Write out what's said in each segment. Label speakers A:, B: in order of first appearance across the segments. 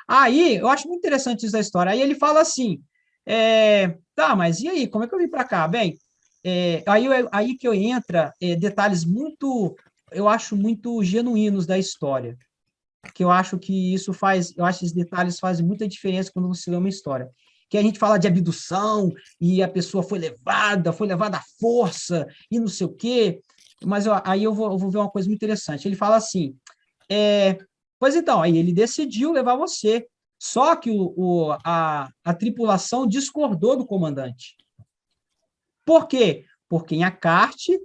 A: Aí, eu acho muito interessante isso da história. Aí ele fala assim, tá, mas e aí, como é que eu vim para cá? Bem, aí que eu entra detalhes muito, eu acho muito genuínos da história, que eu acho que isso faz, eu acho que esses detalhes fazem muita diferença quando você lê uma história. Que a gente fala de abdução e a pessoa foi levada à força e não sei o quê, mas aí eu vou ver uma coisa muito interessante. Ele fala assim, é, pois então, aí ele decidiu levar você. Só que a tripulação discordou do comandante. Por quê? Porque em Acarte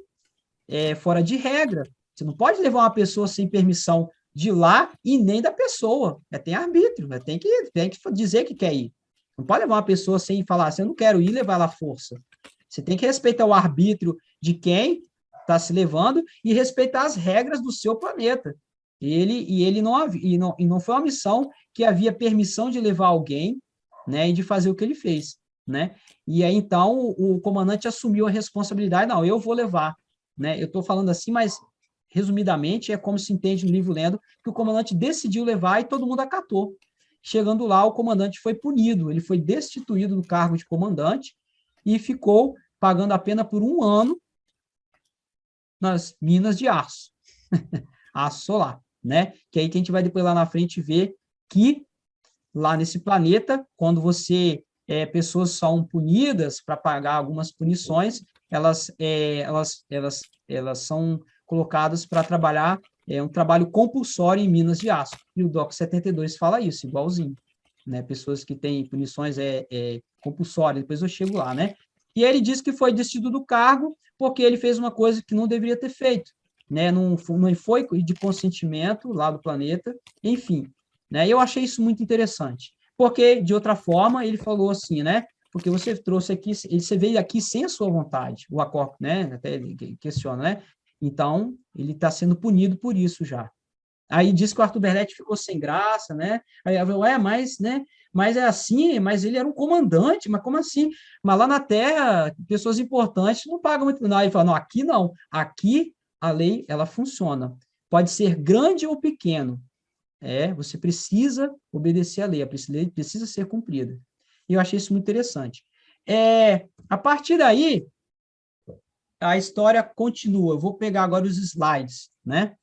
A: é fora de regra. Você não pode levar uma pessoa sem permissão de lá e nem da pessoa. Tem arbítrio, tem que dizer que quer ir. Não pode levar uma pessoa sem falar assim, eu não quero ir, levar ela à força. Você tem que respeitar o arbítrio de quem está se levando e respeitar as regras do seu planeta. Ele não foi uma missão que havia permissão de levar alguém, né, e de fazer o que ele fez, né? E aí então o comandante assumiu a responsabilidade, não, eu vou levar, né? Eu estou falando assim, mas resumidamente é como se entende no livro lendo que o comandante decidiu levar e todo mundo acatou. Chegando lá, o comandante foi punido, ele foi destituído do cargo de comandante e ficou pagando a pena por 1 ano nas minas de aço, aço solar, né? Que aí que a gente vai depois lá na frente ver que lá nesse planeta, quando pessoas são punidas para pagar algumas punições, elas são colocadas para trabalhar um trabalho compulsório em minas de aço. E o DOC 72 fala isso, igualzinho. Né? Pessoas que têm punições compulsórias, depois eu chego lá, né? E ele disse que foi destituído do cargo porque ele fez uma coisa que não deveria ter feito, né? Não foi de consentimento lá do planeta, enfim. Né? Eu achei isso muito interessante, porque, de outra forma, ele falou assim, né? Porque você trouxe aqui, você veio aqui sem a sua vontade, o Acor, né? Até ele questiona, né? Então, ele está sendo punido por isso já. Aí diz que o Arthur Berletti ficou sem graça, né? Aí eu falei, mas, né? Mas é assim, mas ele era um comandante, mas como assim? Mas lá na Terra, pessoas importantes não pagam muito. Não, ele fala, não, aqui não. Aqui a lei, ela funciona. Pode ser grande ou pequeno. Você precisa obedecer à lei, a lei precisa ser cumprida. E eu achei isso muito interessante. A partir daí, a história continua. Eu vou pegar agora os slides, né?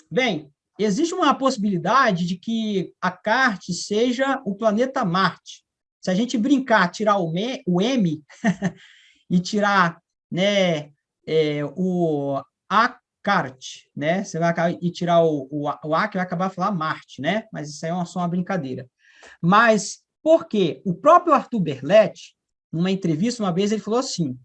A: Bem, existe uma possibilidade de que a Carte seja o planeta Marte. Se a gente brincar, tirar o M e tirar, né, o Acarte, né? Você vai e tirar o A, que vai acabar falar Marte, né? Mas isso aí é só uma brincadeira. Mas por quê? O próprio Arthur Berletti, numa entrevista uma vez, ele falou assim: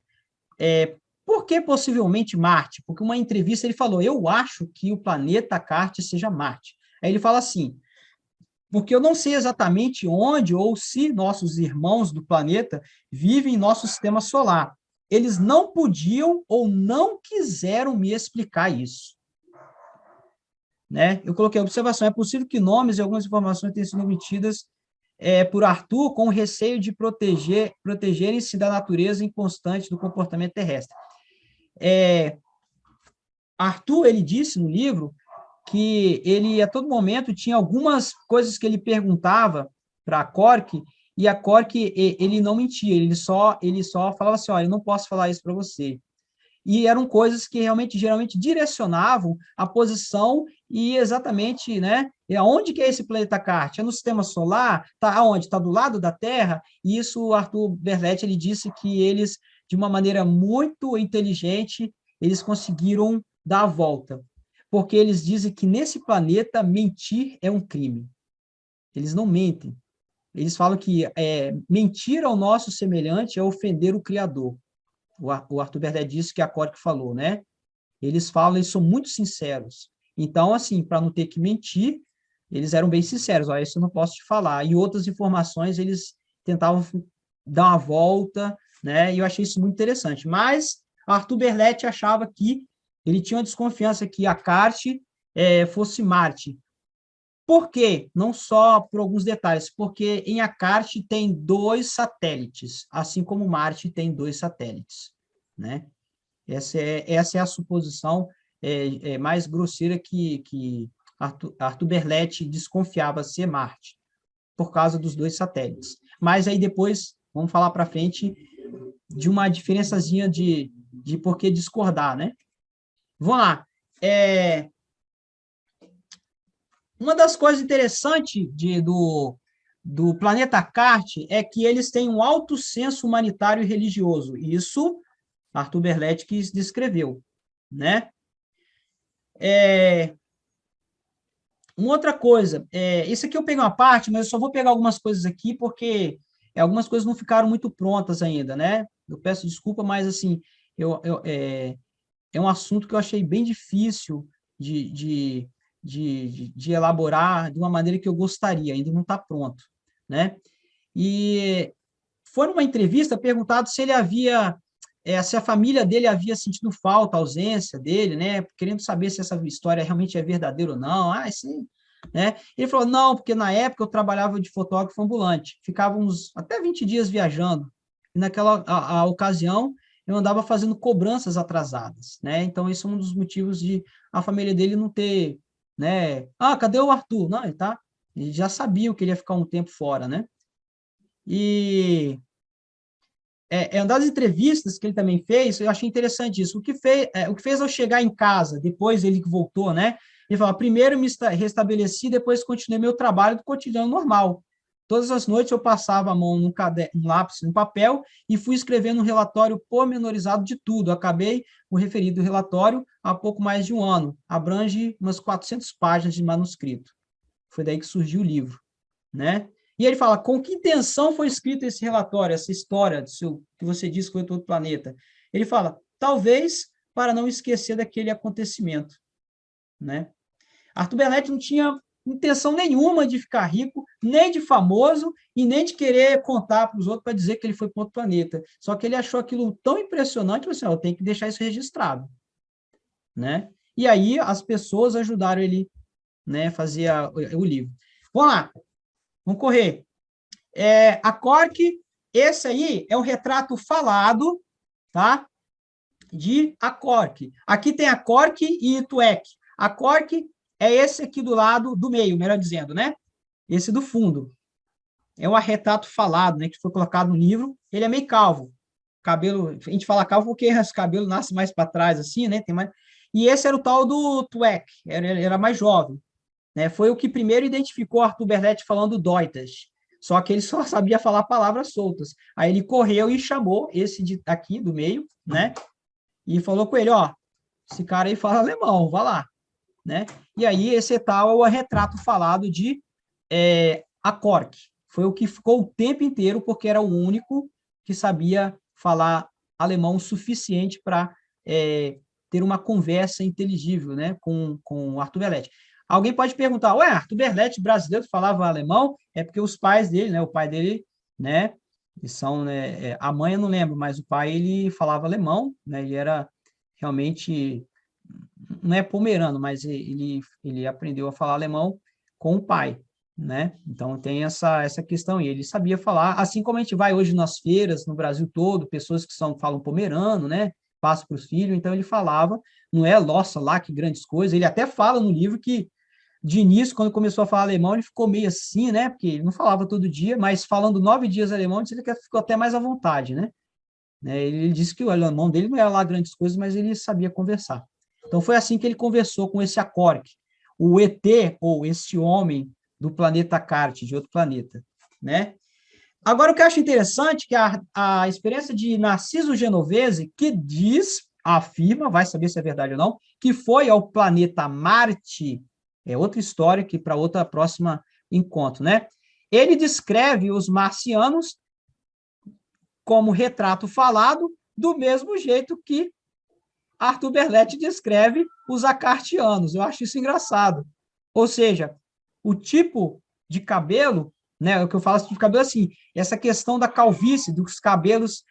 A: por que possivelmente Marte? Porque uma entrevista ele falou: eu acho que o planeta Marte seja Marte. Aí ele fala assim: porque eu não sei exatamente onde ou se nossos irmãos do planeta vivem em nosso sistema solar. Eles não podiam ou não quiseram me explicar isso. Né? Eu coloquei a observação: é possível que nomes e algumas informações tenham sido omitidas por Arthur com receio de protegerem-se da natureza inconstante do comportamento terrestre. Arthur, ele disse no livro que ele, a todo momento, tinha algumas coisas que ele perguntava para a Cork, e a Cork, ele não mentia, ele só falava assim, olha, eu não posso falar isso para você. E eram coisas que realmente, geralmente, direcionavam a posição e exatamente, né, aonde que é esse planeta Marte? É no sistema solar? Está aonde? Está do lado da Terra? E isso o Arthur Berletti, ele disse que eles, de uma maneira muito inteligente, eles conseguiram dar a volta. Porque eles dizem que nesse planeta mentir é um crime. Eles não mentem. Eles falam que mentir ao nosso semelhante é ofender o Criador. O Arthur Berlet disse que a Cork falou, né? Eles falam, eles são muito sinceros. Então, assim, para não ter que mentir, eles eram bem sinceros. Olha, isso eu não posso te falar. E outras informações, eles tentavam dar uma volta, né? E eu achei isso muito interessante. Mas Arthur Berlet achava que ele tinha uma desconfiança que a Carte fosse Marte. Por quê? Não só por alguns detalhes, porque em Acarte tem 2 satélites, assim como Marte tem 2 satélites, né? Essa é a suposição mais grosseira que Arthur Berletti desconfiava ser Marte, por causa dos 2 satélites. Mas aí depois, vamos falar para frente, de uma diferençazinha de por que discordar, né? Vamos lá. Uma das coisas interessantes do planeta Carte é que eles têm um alto senso humanitário e religioso. Isso Arthur Berletti que descreveu, né? Uma outra coisa, isso aqui eu peguei uma parte, mas eu só vou pegar algumas coisas aqui, porque algumas coisas não ficaram muito prontas ainda, né? Eu peço desculpa, mas, assim, é um assunto que eu achei bem difícil de elaborar de uma maneira que eu gostaria, ainda não está pronto, né? E foi numa entrevista perguntado se ele havia, se a família dele havia sentido falta, a ausência dele, né? Querendo saber se essa história realmente é verdadeira ou não. Ah, sim, né? Ele falou, não, porque na época eu trabalhava de fotógrafo ambulante, ficávamos até 20 dias viajando, e naquela a ocasião eu andava fazendo cobranças atrasadas, né? Então, esse é um dos motivos de a família dele não ter, né? Ah, cadê o Arthur? Não, ele já sabia que ele ia ficar um tempo fora, né? E uma das entrevistas que ele também fez, eu achei interessante isso. O que fez eu chegar em casa, depois ele que voltou, né? Ele falou, primeiro me restabeleci, depois continuei meu trabalho do cotidiano normal. Todas as noites eu passava a mão num lápis, num papel, e fui escrevendo um relatório pormenorizado de tudo. Acabei o referido relatório há pouco mais de um ano. Abrange umas 400 páginas de manuscrito. Foi daí que surgiu o livro, né? E ele fala, com que intenção foi escrito esse relatório, essa história que você disse que foi todo o planeta? Ele fala, talvez para não esquecer daquele acontecimento, né? Arthur Berletti não tinha intenção nenhuma de ficar rico, nem de famoso, e nem de querer contar para os outros para dizer que ele foi para outro planeta. Só que ele achou aquilo tão impressionante, assim, eu tenho que deixar isso registrado, né? E aí as pessoas ajudaram ele, né, fazer o livro. Vamos lá, vamos correr. A Cork, esse aí é um retrato falado, tá? De a Cork. Aqui tem a Cork e Ituek. A Cork é esse aqui do lado do meio, melhor dizendo, né? Esse do fundo. É um retrato falado, né? Que foi colocado no livro. Ele é meio calvo. Cabelo, a gente fala calvo porque os cabelos nascem mais para trás, assim, né? Tem mais... E esse era o tal do Tuek, era mais jovem, né? Foi o que primeiro identificou Arthur Berletti falando Deutas. Só que ele só sabia falar palavras soltas. Aí ele correu e chamou esse aqui do meio, né? E falou com ele, ó, esse cara aí fala alemão, vá lá, né? E aí esse tal é o retrato falado de a Cork. Foi o que ficou o tempo inteiro, porque era o único que sabia falar alemão o suficiente para ter uma conversa inteligível, né, com o Arthur Berletti. Alguém pode perguntar, ué, Arthur Berletti, brasileiro, falava alemão? É porque os pais dele, né, o pai dele, né, eles são, né, a mãe eu não lembro, mas o pai, ele falava alemão, né, ele era realmente, não é pomerano, mas ele aprendeu a falar alemão com o pai, né? Então tem essa questão, e ele sabia falar, assim como a gente vai hoje nas feiras, no Brasil todo, pessoas que falam pomerano, né? Passa para os filhos, então ele falava, não é, nossa, lá que grandes coisas, ele até fala no livro que, de início, quando começou a falar alemão, ele ficou meio assim, né? Porque ele não falava todo dia, mas falando 9 dias alemão, ele ficou até mais à vontade, né? Ele disse que o alemão dele não era lá grandes coisas, mas ele sabia conversar. Então, foi assim que ele conversou com esse Acork, o ET, ou esse homem do planeta Carte, de outro planeta, né? Agora, o que eu acho interessante é que a experiência de Narciso Genovese, que afirma, vai saber se é verdade ou não, que foi ao planeta Marte, é outra história que para outra próxima encontro, né? Ele descreve os marcianos como retrato falado, do mesmo jeito que Arthur Berletti descreve os acartianos. Eu acho isso engraçado. Ou seja, o tipo de cabelo, né, o que eu falo de cabelo assim, essa questão da calvície, dos cabelos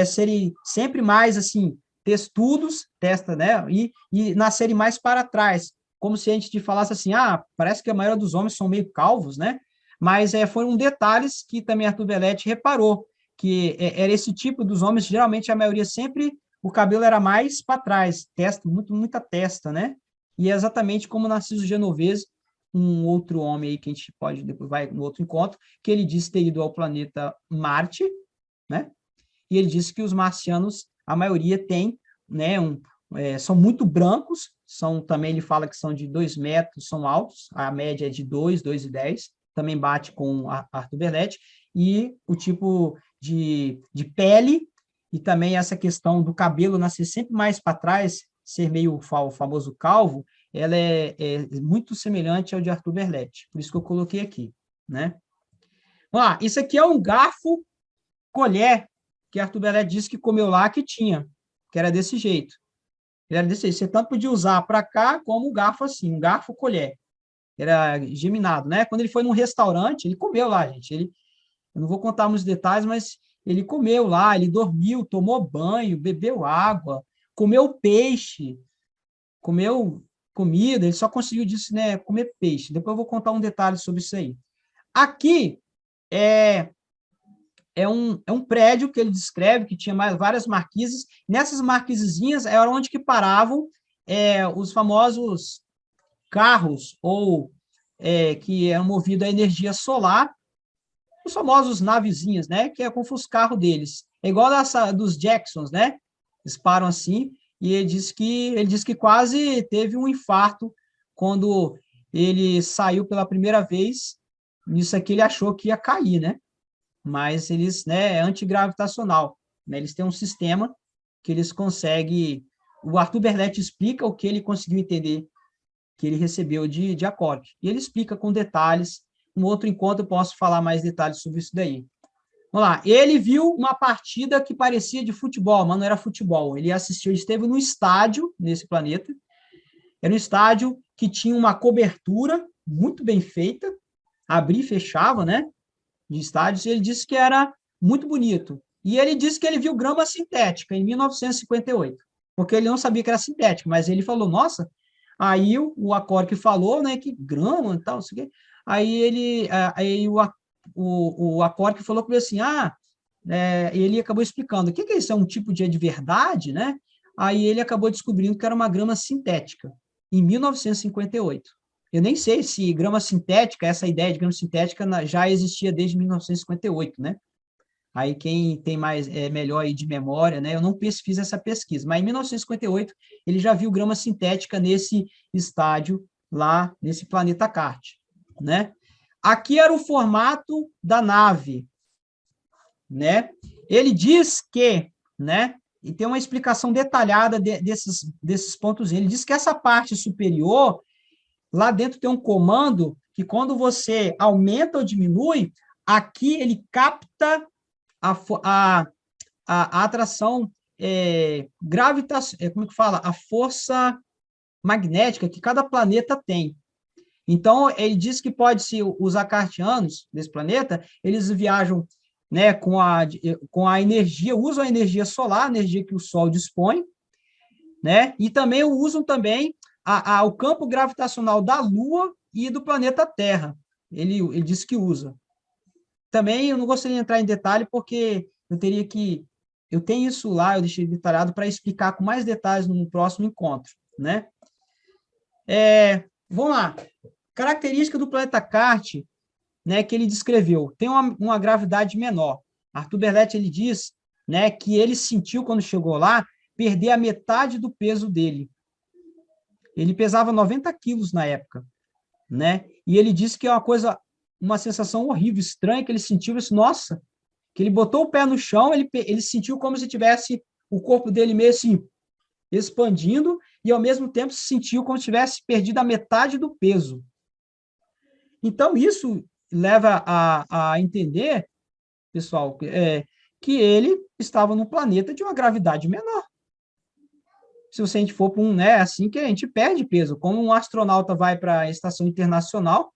A: serem sempre mais assim, testudos, testa, né, e nascerem mais para trás, como se a gente falasse assim, parece que a maioria dos homens são meio calvos, né, mas foram detalhes que também Arthur Berletti reparou, que era esse tipo dos homens, geralmente a maioria sempre o cabelo era mais para trás, testa, muita testa, né? E é exatamente como Narciso Genovese um outro homem aí que a gente pode, depois vai no outro encontro, que ele disse ter ido ao planeta Marte, né? E ele disse que os marcianos, a maioria tem, né, são muito brancos, também ele fala que são de 2 metros, são altos, a média é de 2,10, também bate com Arthur Berletti, e o tipo de pele, e também essa questão do cabelo nascer sempre mais para trás, ser meio o famoso calvo, ela é muito semelhante ao de Arthur Berletti, por isso que eu coloquei aqui, né? Vamos lá, isso aqui é um garfo colher que Arthur Berletti disse que comeu lá, que tinha, que era desse jeito. Ele era desse jeito. Você tanto podia usar para cá como um garfo assim, um garfo colher. Era geminado, né? Quando ele foi num restaurante, ele comeu lá, gente. Eu não vou contar muitos detalhes, mas ele comeu lá, ele dormiu, tomou banho, bebeu água, comeu peixe, comeu comida, ele só conseguiu disso, né, comer peixe. Depois eu vou contar um detalhe sobre isso aí. Aqui é um prédio que ele descreve, que tinha várias marquises. Nessas marquisezinhas era onde que paravam os famosos carros, ou que eram movidos a energia solar, os famosos navezinhas, né? Que é como os carros deles. É igual dos Jacksons, né? Eles param assim, e ele disse que quase teve um infarto quando ele saiu pela primeira vez. Nisso aqui ele achou que ia cair, né? Mas eles, né, é antigravitacional, né? Eles têm um sistema que eles conseguem. O Arthur Berletti explica o que ele conseguiu entender que ele recebeu de Accord. E ele explica com detalhes. Um outro encontro eu posso falar mais detalhes sobre isso daí. Vamos lá. Ele viu uma partida que parecia de futebol, mas não era futebol. Ele assistiu, ele esteve no estádio nesse planeta. Era um estádio que tinha uma cobertura muito bem feita, abria e fechava, né? De estádios, e ele disse que era muito bonito. E ele disse que ele viu grama sintética em 1958, porque ele não sabia que era sintética, mas ele falou, nossa, aí o Acor que falou, né, que grama e tal, não sei o quê. Aí o Acor que falou para ele assim, ele acabou explicando, o que é isso? É um tipo de verdade, né? Aí ele acabou descobrindo que era uma grama sintética, em 1958. Eu nem sei se grama sintética, essa ideia de grama sintética já existia desde 1958, né? Aí quem tem mais melhor aí de memória, né? Eu não fiz essa pesquisa, mas em 1958 ele já viu grama sintética nesse estádio lá nesse planeta Carte, né? Aqui era o formato da nave, né? Ele diz que, né? E tem uma explicação detalhada desses pontos. Ele diz que essa parte superior lá dentro tem um comando que quando você aumenta ou diminui, aqui ele capta a atração gravitacional, como que fala? A força magnética que cada planeta tem. Então, ele diz que pode-se, os acartianos desse planeta, eles viajam, né, com a energia, usam a energia solar, a energia que o Sol dispõe, né, e também usam também o campo gravitacional da Lua e do planeta Terra. Ele disse que usa. Também eu não gostaria de entrar em detalhe, porque eu tenho isso lá, eu deixei detalhado para explicar com mais detalhes no próximo encontro, né? Vamos lá. Característica do planeta Carte, né, que ele descreveu, tem uma gravidade menor. Arthur Berletti, ele diz, né, que ele sentiu, quando chegou lá, perder a metade do peso dele. Ele pesava 90 quilos na época, né? E ele disse que é uma sensação horrível, estranha, que ele sentiu, isso, nossa, que ele botou o pé no chão, ele sentiu como se tivesse o corpo dele meio assim, expandindo, e ao mesmo tempo se sentiu como se tivesse perdido a metade do peso. Então, isso leva a entender, pessoal, que ele estava num planeta de uma gravidade menor. Se a gente for para né, assim que a gente perde peso. Como um astronauta vai para a estação internacional,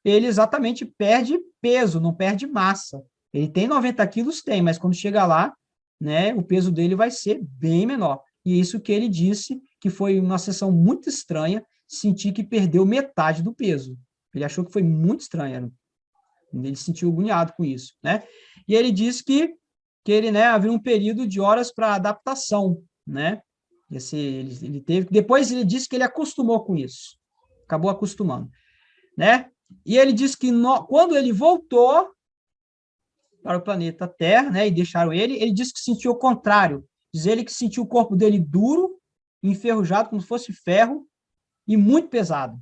A: ele exatamente perde peso, não perde massa. Ele tem 90 quilos, tem, mas quando chega lá, né, o peso dele vai ser bem menor. E isso que ele disse, que foi uma sessão muito estranha, sentir que perdeu metade do peso. Ele achou que foi muito estranho, ele se sentiu agoniado com isso, né? E ele disse que ele, né, havia um período de horas para adaptação, né? Ele teve. Depois ele disse que ele acostumou com isso, acabou acostumando. né? E ele diz que quando ele voltou para o planeta Terra, né, e deixaram ele disse que sentiu o contrário. Diz ele que sentiu o corpo dele duro, enferrujado, como se fosse ferro, e muito pesado.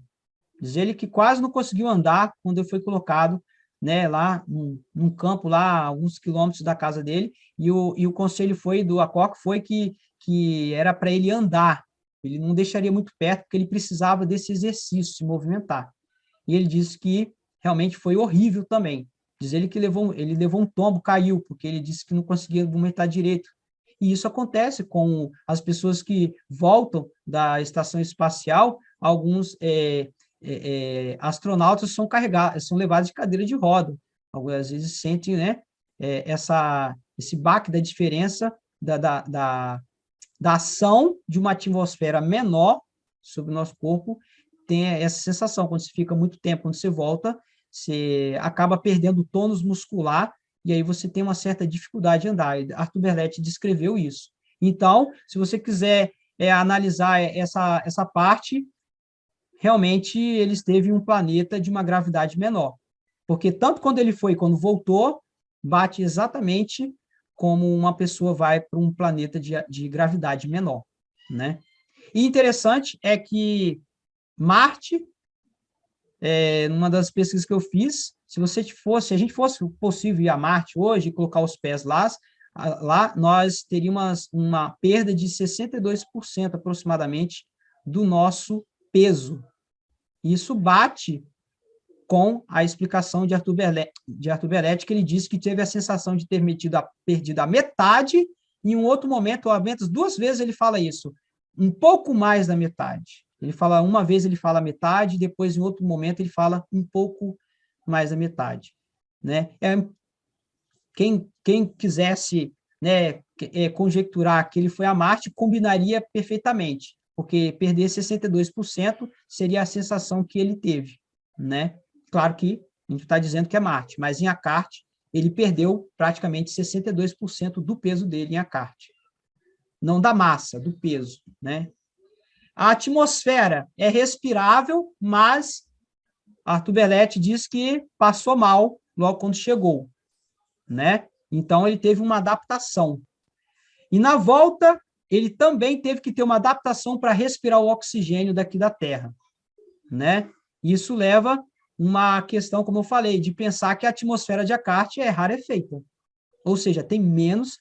A: Diz ele que quase não conseguiu andar quando ele foi colocado, né, lá num campo, lá a alguns quilômetros da casa dele, e o conselho foi do ACOC foi que era para ele andar, ele não deixaria muito perto, porque ele precisava desse exercício, se movimentar. E ele disse que realmente foi horrível também. Diz ele que ele levou um tombo, caiu, porque ele disse que não conseguia movimentar direito. E isso acontece com as pessoas que voltam da estação espacial, alguns astronautas são carregados, são levados de cadeira de roda. Algumas vezes sentem, né, esse baque da diferença da ação de uma atmosfera menor sobre o nosso corpo, tem essa sensação, quando você fica muito tempo, quando você volta, você acaba perdendo o tônus muscular, e aí você tem uma certa dificuldade de andar. Arthur Berletti descreveu isso. Então, se você quiser analisar essa parte, realmente ele esteve em um planeta de uma gravidade menor. Porque tanto quando ele foi, quando voltou, bate exatamente como uma pessoa vai para um planeta de gravidade menor, né? E interessante é que Marte, numa das pesquisas que eu fiz, se a gente fosse possível ir a Marte hoje e colocar os pés lá nós teríamos uma perda de 62% aproximadamente do nosso peso. Isso bate com a explicação de Arthur Berletti, que ele disse que teve a sensação de ter perdido a metade, e em um outro momento, ou ao menos 2 vezes ele fala isso, um pouco mais da metade. Ele fala, uma vez ele fala metade, depois em outro momento ele fala um pouco mais da metade, né? Quem quisesse, né, conjecturar que ele foi a Marte, combinaria perfeitamente, porque perder 62% seria a sensação que ele teve, né? Claro que a gente está dizendo que é Marte, mas em Acarte ele perdeu praticamente 62% do peso dele em Acarte. Não da massa, do peso, né? A atmosfera é respirável, mas Arthur Berletti diz que passou mal logo quando chegou, né? Então, ele teve uma adaptação. E na volta, ele também teve que ter uma adaptação para respirar o oxigênio daqui da Terra, né? Isso leva uma questão, como eu falei, de pensar que a atmosfera de Acarte é rarefeita. Ou seja, tem menos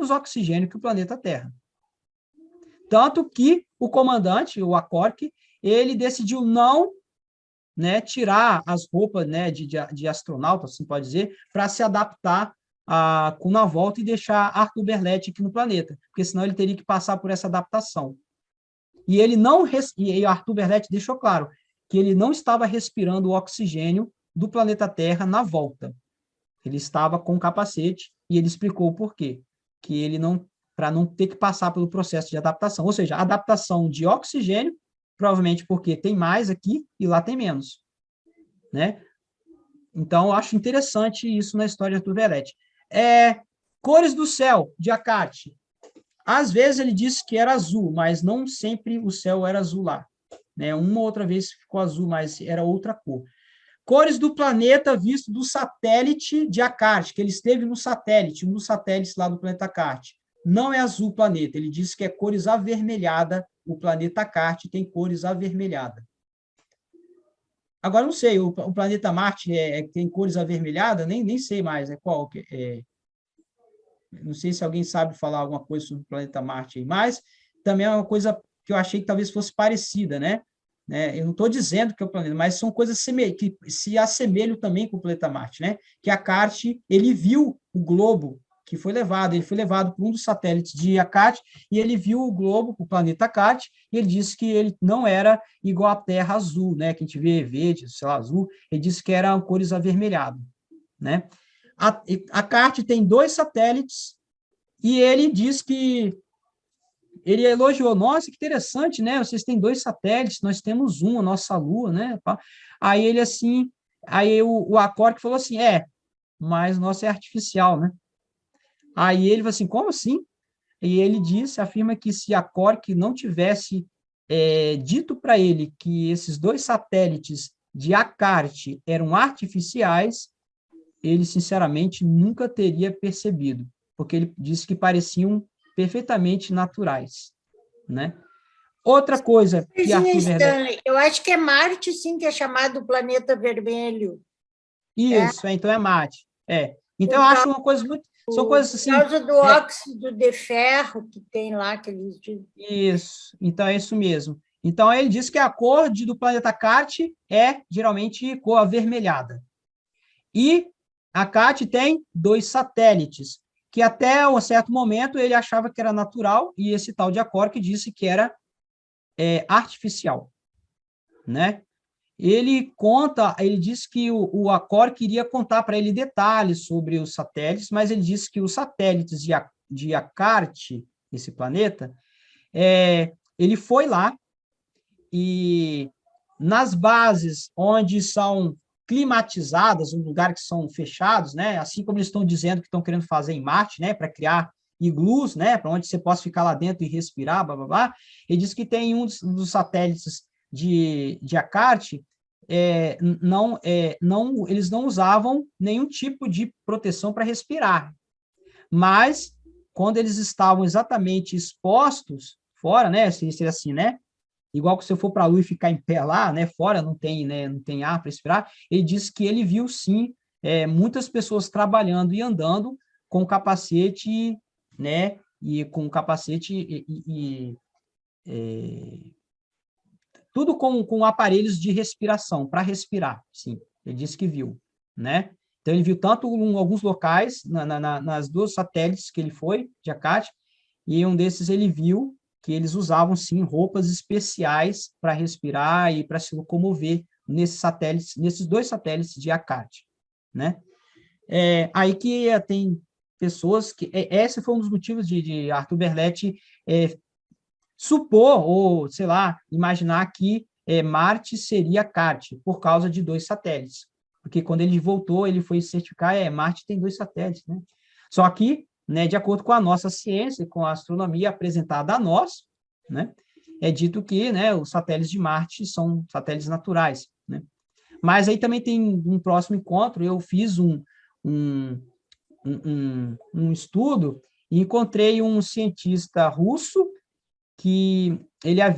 A: oxigênio que o planeta Terra. Tanto que o comandante, o Acorc, ele decidiu não, né, tirar as roupas, né, de astronauta, assim pode dizer, para se adaptar na volta e deixar Arthur Berletti aqui no planeta, porque senão ele teria que passar por essa adaptação. E ele não, e Arthur Berletti deixou claro que ele não estava respirando o oxigênio do planeta Terra na volta. Ele estava com capacete e ele explicou o porquê, que ele não, para não ter que passar pelo processo de adaptação, ou seja, adaptação de oxigênio, provavelmente porque tem mais aqui e lá tem menos, né? Então, eu acho interessante isso na história do Berletti. Cores do céu de Acarte. Às vezes ele disse que era azul, mas não sempre o céu era azul lá, né? Uma outra vez ficou azul, mas era outra cor. Cores do planeta visto do satélite de Acarte, que ele esteve no satélite, um dos satélites lá do planeta Acarte. Não é azul o planeta, ele disse que é cores avermelhada, o planeta Acarte tem cores avermelhada. Agora, não sei, o planeta Marte tem cores avermelhadas? Nem sei mais, qual? Não sei se alguém sabe falar alguma coisa sobre o planeta Marte aí, mas também é uma coisa que eu achei que talvez fosse parecida, né? Eu não estou dizendo que é o planeta, mas são coisas que se assemelham também com o planeta Marte, né? Que Acarte, ele viu o globo que foi levado, ele foi levado por um dos satélites de Acarte, e ele viu o globo, o planeta Acarte, e ele disse que ele não era igual à Terra azul, né? Que a gente vê verde, sei lá, azul, ele disse que eram cores avermelhadas, né? Acarte tem 2 satélites, e ele diz que ele elogiou, nossa, que interessante, né? Vocês têm 2 satélites, nós temos um, a nossa Lua, né? Aí ele assim, aí o Acorc falou assim, mas o nosso é artificial, né? Aí ele falou assim, como assim? E ele afirma que se a Acorc não tivesse dito para ele que esses 2 satélites de Acarte eram artificiais, ele, sinceramente, nunca teria percebido, porque ele disse que pareciam perfeitamente naturais, né? Outra coisa que
B: Coisinha,
A: Arthur Verlet...
B: Stanley, eu acho que é Marte, sim, que é chamado planeta vermelho. É,
A: Isso, então é Marte. Então,
B: por
A: eu
B: causa,
A: acho uma coisa muito... São coisas
B: por
A: assim...
B: causa do óxido de ferro que tem lá, que eles dizem.
A: Isso, então é isso mesmo. Então, ele diz que a cor do planeta Carte é, geralmente, cor avermelhada. E a CAT tem 2 satélites, que até um certo momento ele achava que era natural, e esse tal de Acor disse que era artificial, né? Ele disse que o Acor queria contar para ele detalhes sobre os satélites, mas ele disse que os satélites de Acarte, esse planeta, ele foi lá e nas bases onde são climatizadas, um lugar que são fechados, né? Assim como eles estão dizendo que estão querendo fazer em Marte, né? Para criar iglus, né? Para onde você possa ficar lá dentro e respirar, blá, blá, blá. Ele diz que tem dos satélites de Acarte, eles não usavam nenhum tipo de proteção para respirar, mas quando eles estavam exatamente expostos fora, né? Seria assim, né? Igual que se eu for para a Lua e ficar em pé lá, né, fora, não tem, né, não tem ar para respirar, ele disse que ele viu, sim, muitas pessoas trabalhando e andando com capacete, né, e com capacete tudo com aparelhos de respiração, para respirar, sim, ele disse que viu, né, então ele viu tanto em alguns locais, nas duas satélites que ele foi, de Acate, e um desses ele viu que eles usavam, sim, roupas especiais para respirar e para se locomover nesses satélites, nesses 2 satélites de Acate, né? Aí que tem pessoas que... esse foi um dos motivos de Arthur Berletti supor, ou, sei lá, imaginar que Marte seria Carte, por causa de 2 satélites. Porque quando ele voltou, ele foi certificar, Marte tem 2 satélites, né? Só que, né, de acordo com a nossa ciência, com a astronomia apresentada a nós, né, é dito que, né, os satélites de Marte são satélites naturais, né? Mas aí também tem um próximo encontro, eu fiz um, um estudo e encontrei um cientista russo que ele há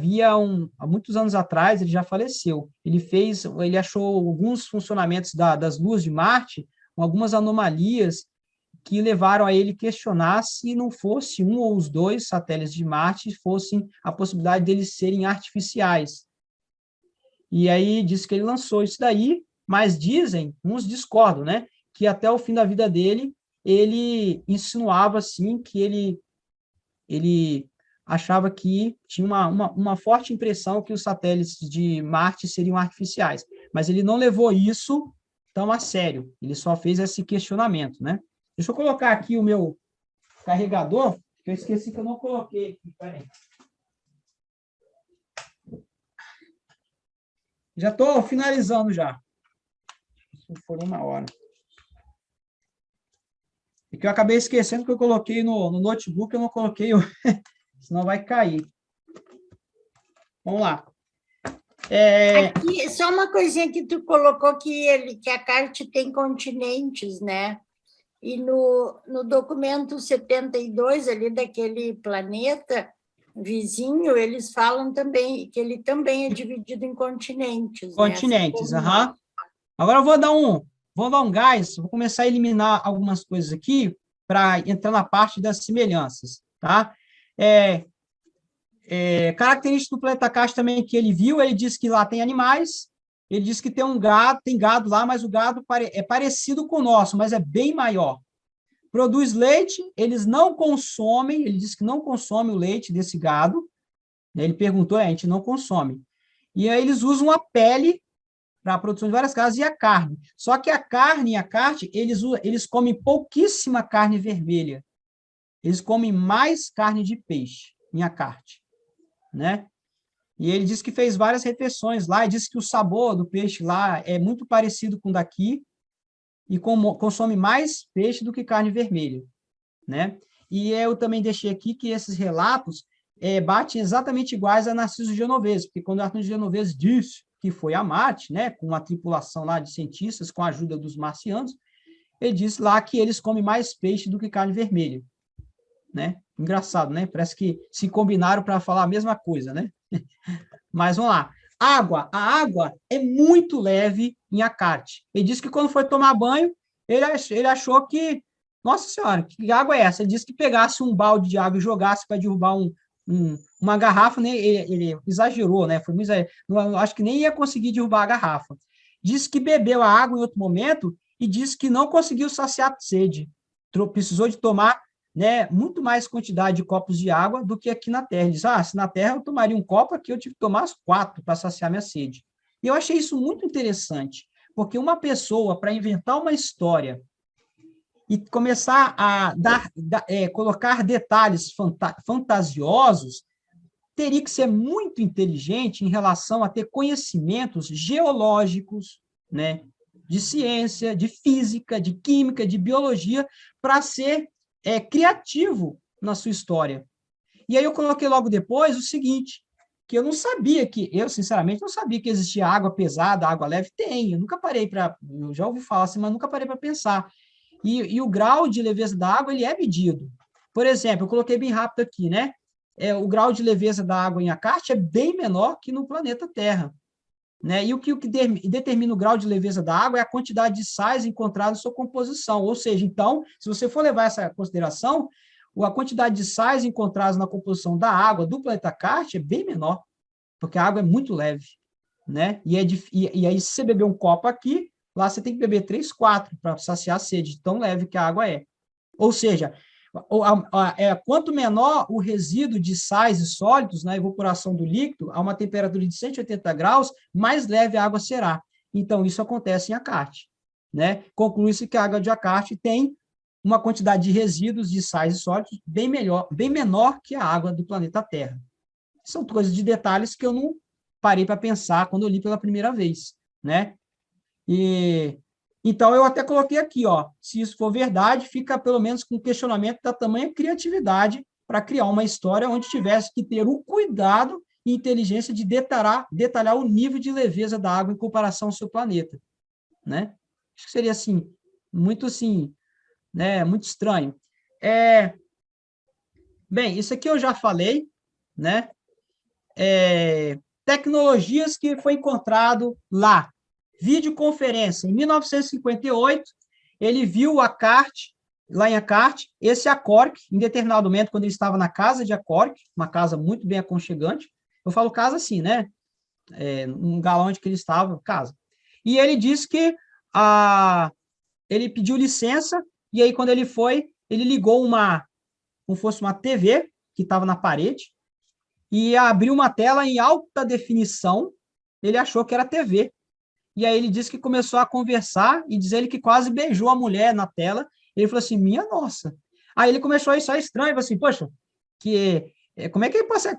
A: muitos anos atrás, ele já faleceu. Ele achou alguns funcionamentos das luas de Marte, com algumas anomalias que levaram a ele questionar se não fosse um ou os 2 satélites de Marte fossem a possibilidade deles serem artificiais. E aí diz que ele lançou isso daí, mas dizem, uns discordam, né, que até o fim da vida dele, ele insinuava, assim, que ele achava que tinha uma forte impressão que os satélites de Marte seriam artificiais, mas ele não levou isso tão a sério, ele só fez esse questionamento, né? Deixa eu colocar aqui o meu carregador, que eu esqueci que eu não coloquei aqui, peraí. Já estou finalizando já. Se for 1 hora. E que eu acabei esquecendo que eu coloquei no notebook, eu não coloquei, senão vai cair. Vamos lá.
B: Aqui, só uma coisinha que tu colocou que a Carte tem continentes, né? E no documento 72 ali daquele planeta vizinho, eles falam também que ele também é dividido em continentes, né? Assim
A: Continentes,
B: como nós.
A: aham. Agora eu vou dar um gás, vou começar a eliminar algumas coisas aqui para entrar na parte das semelhanças, tá? Característica do planeta Caixa também que ele viu, ele disse que lá tem animais, ele disse que tem gado lá, mas o gado é parecido com o nosso, mas é bem maior. Produz leite, eles não consomem, ele disse que não consome o leite desse gado, né? Ele perguntou, a gente não consome. E aí eles usam a pele para a produção de várias casas e a carne. Só que a carne e a carne, eles comem pouquíssima carne vermelha. Eles comem mais carne de peixe em acarte, né? E ele disse que fez várias refeições lá, e disse que o sabor do peixe lá é muito parecido com o daqui, e consome mais peixe do que carne vermelha, né? E eu também deixei aqui que esses relatos batem exatamente iguais a Narciso Genovese, porque quando Narciso Genovese disse que foi a Marte, né, com uma tripulação lá de cientistas, com a ajuda dos marcianos, ele disse lá que eles comem mais peixe do que carne vermelha, né? Engraçado, né? Parece que se combinaram para falar a mesma coisa, né? Mas vamos lá. Água. A água é muito leve em Acarte. Ele disse que quando foi tomar banho, ele achou que, nossa senhora, que água é essa? Ele disse que pegasse um balde de água e jogasse para derrubar uma garrafa, né? Ele exagerou, né? Foi muito exagerado. Não, acho que nem ia conseguir derrubar a garrafa. Disse que bebeu a água em outro momento e disse que não conseguiu saciar a sede. Precisou de tomar, né, muito mais quantidade de copos de água do que aqui na Terra. Ele diz, se na Terra eu tomaria um copo, aqui eu tive que tomar 4 para saciar minha sede. E eu achei isso muito interessante, porque uma pessoa, para inventar uma história e começar a colocar detalhes fantasiosos, teria que ser muito inteligente em relação a ter conhecimentos geológicos, né, de ciência, de física, de química, de biologia, para ser criativo na sua história. E aí eu coloquei logo depois o seguinte, que eu sinceramente não sabia que existia água pesada, água leve. Eu nunca parei eu já ouvi falar assim, mas nunca parei para pensar. E o grau de leveza da água, ele é medido. Por exemplo, eu coloquei bem rápido aqui, né? O grau de leveza da água em Acarte é bem menor que no planeta Terra, né? E o que determina o grau de leveza da água é a quantidade de sais encontradas em sua composição. Ou seja, então, se você for levar essa consideração, a quantidade de sais encontradas na composição da água do planeta Acarte é bem menor, porque a água é muito leve, né? E aí, se você beber um copo aqui, lá você tem que beber 3, 4 para saciar a sede, tão leve que a água é. Ou seja, quanto menor o resíduo de sais e sólidos na evaporação do líquido, a uma temperatura de 180 graus, mais leve a água será. Então, isso acontece em Acarte, né? Conclui-se que a água de Acarte tem uma quantidade de resíduos de sais e sólidos bem menor que a água do planeta Terra. São coisas de detalhes que eu não parei para pensar quando eu li pela primeira vez, né? Então, eu até coloquei aqui, se isso for verdade, fica pelo menos com o questionamento da tamanha criatividade para criar uma história onde tivesse que ter o cuidado e inteligência de detalhar o nível de leveza da água em comparação ao seu planeta, né? Acho que seria, assim, muito, assim, né, muito estranho. Bem, isso aqui eu já falei, né? Tecnologias que foi encontrado lá. Videoconferência. Em 1958, ele viu Acarte, lá em Acarte, esse Acorc, em determinado momento, quando ele estava na casa de Acorc, uma casa muito bem aconchegante. Eu falo casa assim, né? Um galão onde que ele estava, casa. E ele disse que ele pediu licença, e aí, quando ele foi, ele ligou como fosse uma TV, que estava na parede, e abriu uma tela em alta definição, ele achou que era TV. E aí ele disse que começou a conversar e diz ele que quase beijou a mulher na tela. Ele falou assim, minha nossa. Aí ele começou a achar estranho, falou assim, poxa, como é que ele passa,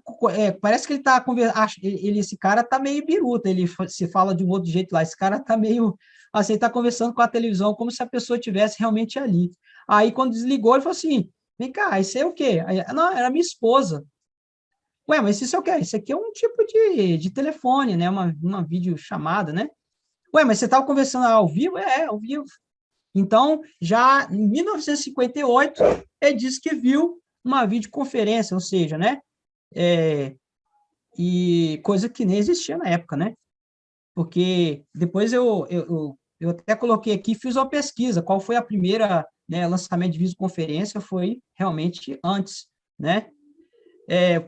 A: parece que ele está conversando, esse cara está meio biruta, ele se fala de um outro jeito lá, esse cara está meio, assim, está conversando com a televisão como se a pessoa estivesse realmente ali. Aí quando desligou, ele falou assim, vem cá, isso é o quê? Aí, não, era minha esposa. Ué, mas isso é o quê? Isso aqui é um tipo de telefone, né? Uma videochamada, né? Ué, mas você estava conversando ao vivo? Ao vivo. Então, já em 1958, ele disse que viu uma videoconferência, ou seja, né? E coisa que nem existia na época, né? Porque depois eu até coloquei aqui, fiz uma pesquisa, qual foi a primeira, né, lançamento de videoconferência, foi realmente antes, né?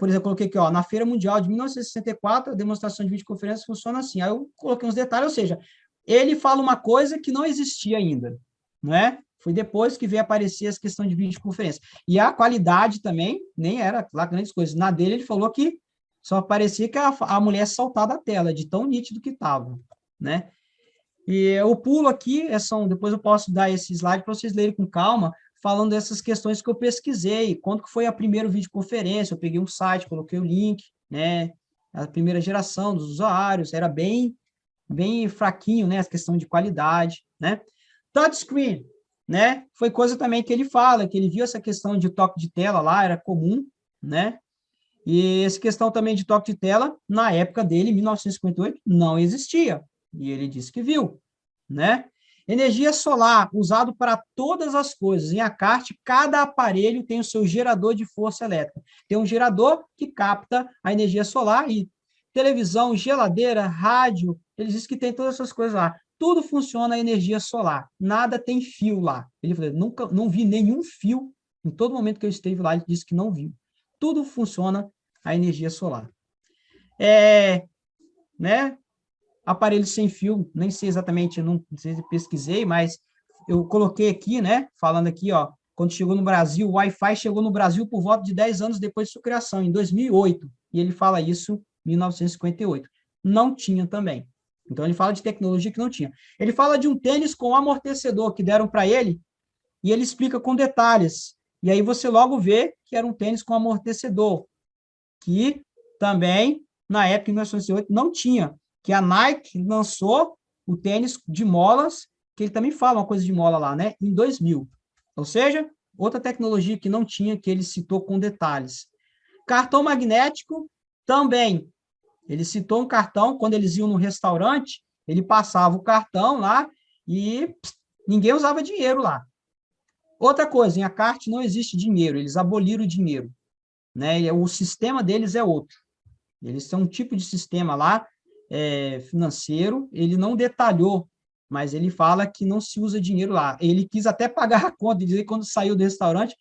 A: Por exemplo, eu coloquei aqui, na Feira Mundial de 1964, a demonstração de videoconferência funciona assim. Aí eu coloquei uns detalhes, ou seja, ele fala uma coisa que não existia ainda, não é? Foi depois que veio aparecer essa questão de videoconferência. E a qualidade também nem era lá grandes coisas. Na dele, ele falou que só parecia que a mulher saltar da tela, de tão nítido que estava, né? E eu pulo aqui, depois eu posso dar esse slide para vocês lerem com calma, falando dessas questões que eu pesquisei, quando que foi a primeira videoconferência, eu peguei um site, coloquei o link, né? A primeira geração dos usuários, era bem fraquinho, né, a questão de qualidade, né? Touchscreen, né? Foi coisa também que ele fala, que ele viu essa questão de toque de tela lá, era comum, né? E essa questão também de toque de tela, na época dele, em 1958, não existia. E ele disse que viu, né? Energia solar, usado para todas as coisas. Em Acarte, cada aparelho tem o seu gerador de força elétrica. Tem um gerador que capta a energia solar e televisão, geladeira, rádio, eles dizem que tem todas essas coisas lá. Tudo funciona a energia solar. Nada tem fio lá. Ele falou, nunca, não vi nenhum fio. Em todo momento que eu esteve lá, ele disse que não viu. Tudo funciona a energia solar. Né? Aparelho sem fio, nem sei exatamente, não sei se pesquisei, mas eu coloquei aqui, né? Falando aqui, ó, quando chegou no Brasil, o Wi-Fi chegou no Brasil por volta de 10 anos depois de sua criação, em 2008. E ele fala isso em 1958. Não tinha também. Então, ele fala de tecnologia que não tinha. Ele fala de um tênis com amortecedor que deram para ele, e ele explica com detalhes. E aí você logo vê que era um tênis com amortecedor, que também, na época, em 1908, não tinha, que a Nike lançou o tênis de molas, que ele também fala uma coisa de mola lá, né, em 2000. Ou seja, outra tecnologia que não tinha, que ele citou com detalhes. Cartão magnético, também. Ele citou um cartão, quando eles iam no restaurante, ele passava o cartão lá e ninguém usava dinheiro lá. Outra coisa, em Acarte não existe dinheiro, eles aboliram o dinheiro, né? O sistema deles é outro. Eles têm um tipo de sistema lá, financeiro, ele não detalhou, mas ele fala que não se usa dinheiro lá. Ele quis até pagar a conta, dizer que quando saiu do restaurante,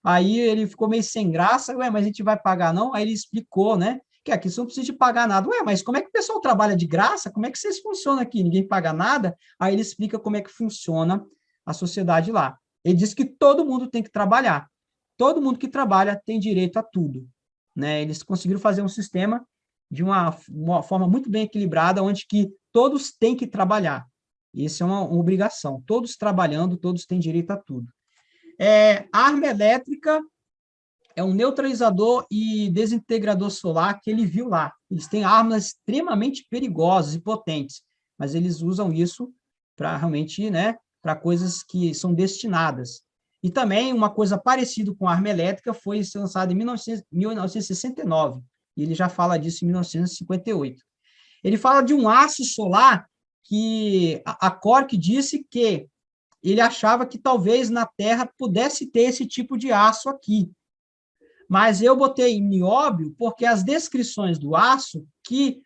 A: aí ele ficou meio sem graça, ué, mas a gente vai pagar não? Aí ele explicou, né, que aqui você não precisa de pagar nada. Ué, mas como é que o pessoal trabalha de graça? Como é que vocês funcionam aqui? Ninguém paga nada? Aí ele explica como é que funciona a sociedade lá. Ele diz que todo mundo tem que trabalhar. Todo mundo que trabalha tem direito a tudo, né? Eles conseguiram fazer um sistema de uma forma muito bem equilibrada, onde que todos têm que trabalhar. Isso é uma obrigação. Todos trabalhando, todos têm direito a tudo. Arma elétrica é um neutralizador e desintegrador solar que ele viu lá. Eles têm armas extremamente perigosas e potentes, mas eles usam isso para realmente, né, para coisas que são destinadas. E também uma coisa parecida com a arma elétrica foi lançada em 1969, e ele já fala disso em 1958. Ele fala de um aço solar que a Cork disse que ele achava que talvez na Terra pudesse ter esse tipo de aço aqui, mas eu botei em nióbio porque as descrições do aço que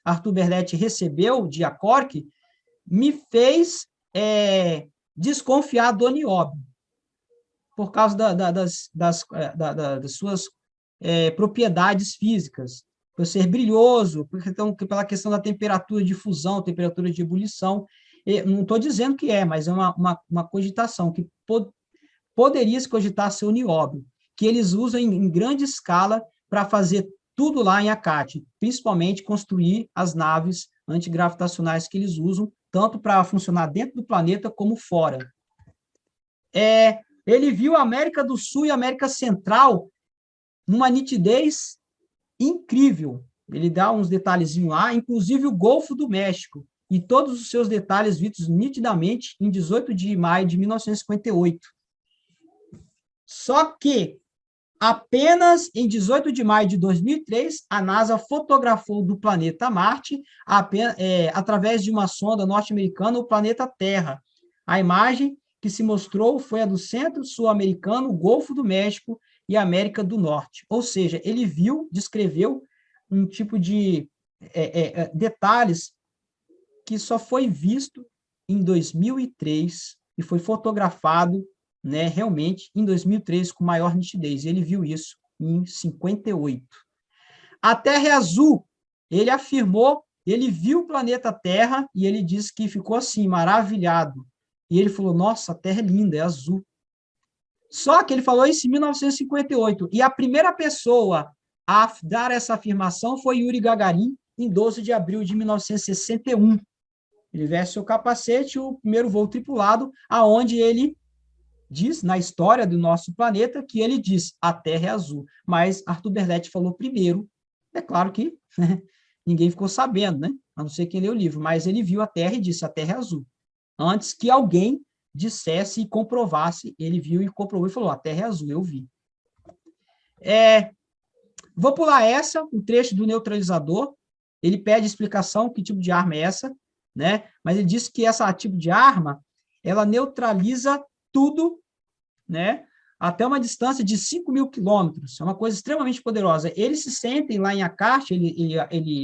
A: Arthur Berletti recebeu de Acorc me fez desconfiar do nióbio, por causa das suas propriedades físicas, por ser brilhoso, então, pela questão da temperatura de fusão, temperatura de ebulição. Não estou dizendo que mas é uma cogitação, que poderia se cogitar ser o nióbio, que eles usam em grande escala para fazer tudo lá em Acate, principalmente construir as naves antigravitacionais que eles usam, tanto para funcionar dentro do planeta como fora. Ele viu a América do Sul e a América Central numa nitidez incrível. Ele dá uns detalhezinhos lá, inclusive o Golfo do México, e todos os seus detalhes vistos nitidamente em 18 de maio de 1958. Só que, apenas em 18 de maio de 2003, a NASA fotografou do planeta Marte, através de uma sonda norte-americana, o planeta Terra. A imagem que se mostrou foi a do centro sul-americano, Golfo do México e América do Norte. Ou seja, ele viu, descreveu um tipo de detalhes que só foi visto em 2003 e foi fotografado, né, realmente em 2003 com maior nitidez. Ele viu isso em 58. A Terra é azul. Ele afirmou, ele viu o planeta Terra e ele disse que ficou assim, maravilhado. E ele falou, nossa, a Terra é linda, é azul. Só que ele falou isso em 1958. E a primeira pessoa a dar essa afirmação foi Yuri Gagarin, em 12 de abril de 1961. Ele veste seu capacete, o primeiro voo tripulado, aonde ele diz, na história do nosso planeta, que ele diz, a Terra é azul. Mas Arthur Berletti falou primeiro. É claro que ninguém ficou sabendo, né? A não ser quem leu o livro, mas ele viu a Terra e disse, a Terra é azul. Antes que alguém dissesse e comprovasse, ele viu e comprovou e falou, a Terra é azul, eu vi. Vou pular um trecho do neutralizador. Ele pede explicação que tipo de arma é essa, né? Mas ele diz que essa tipo de arma, ela neutraliza tudo, né? Até uma distância de 5.000 quilômetros. É uma coisa extremamente poderosa. Eles se sentem lá em Akart,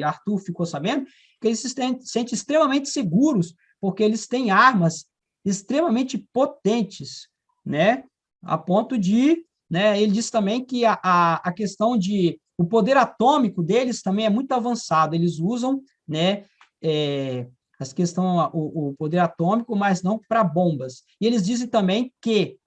A: Arthur ficou sabendo, que eles se sentem extremamente seguros, porque eles têm armas extremamente potentes, né? A ponto de, né? Ele disse também que a questão de o poder atômico deles também é muito avançado. Eles usam, né? As questões, o poder atômico, mas não para bombas. E eles dizem também que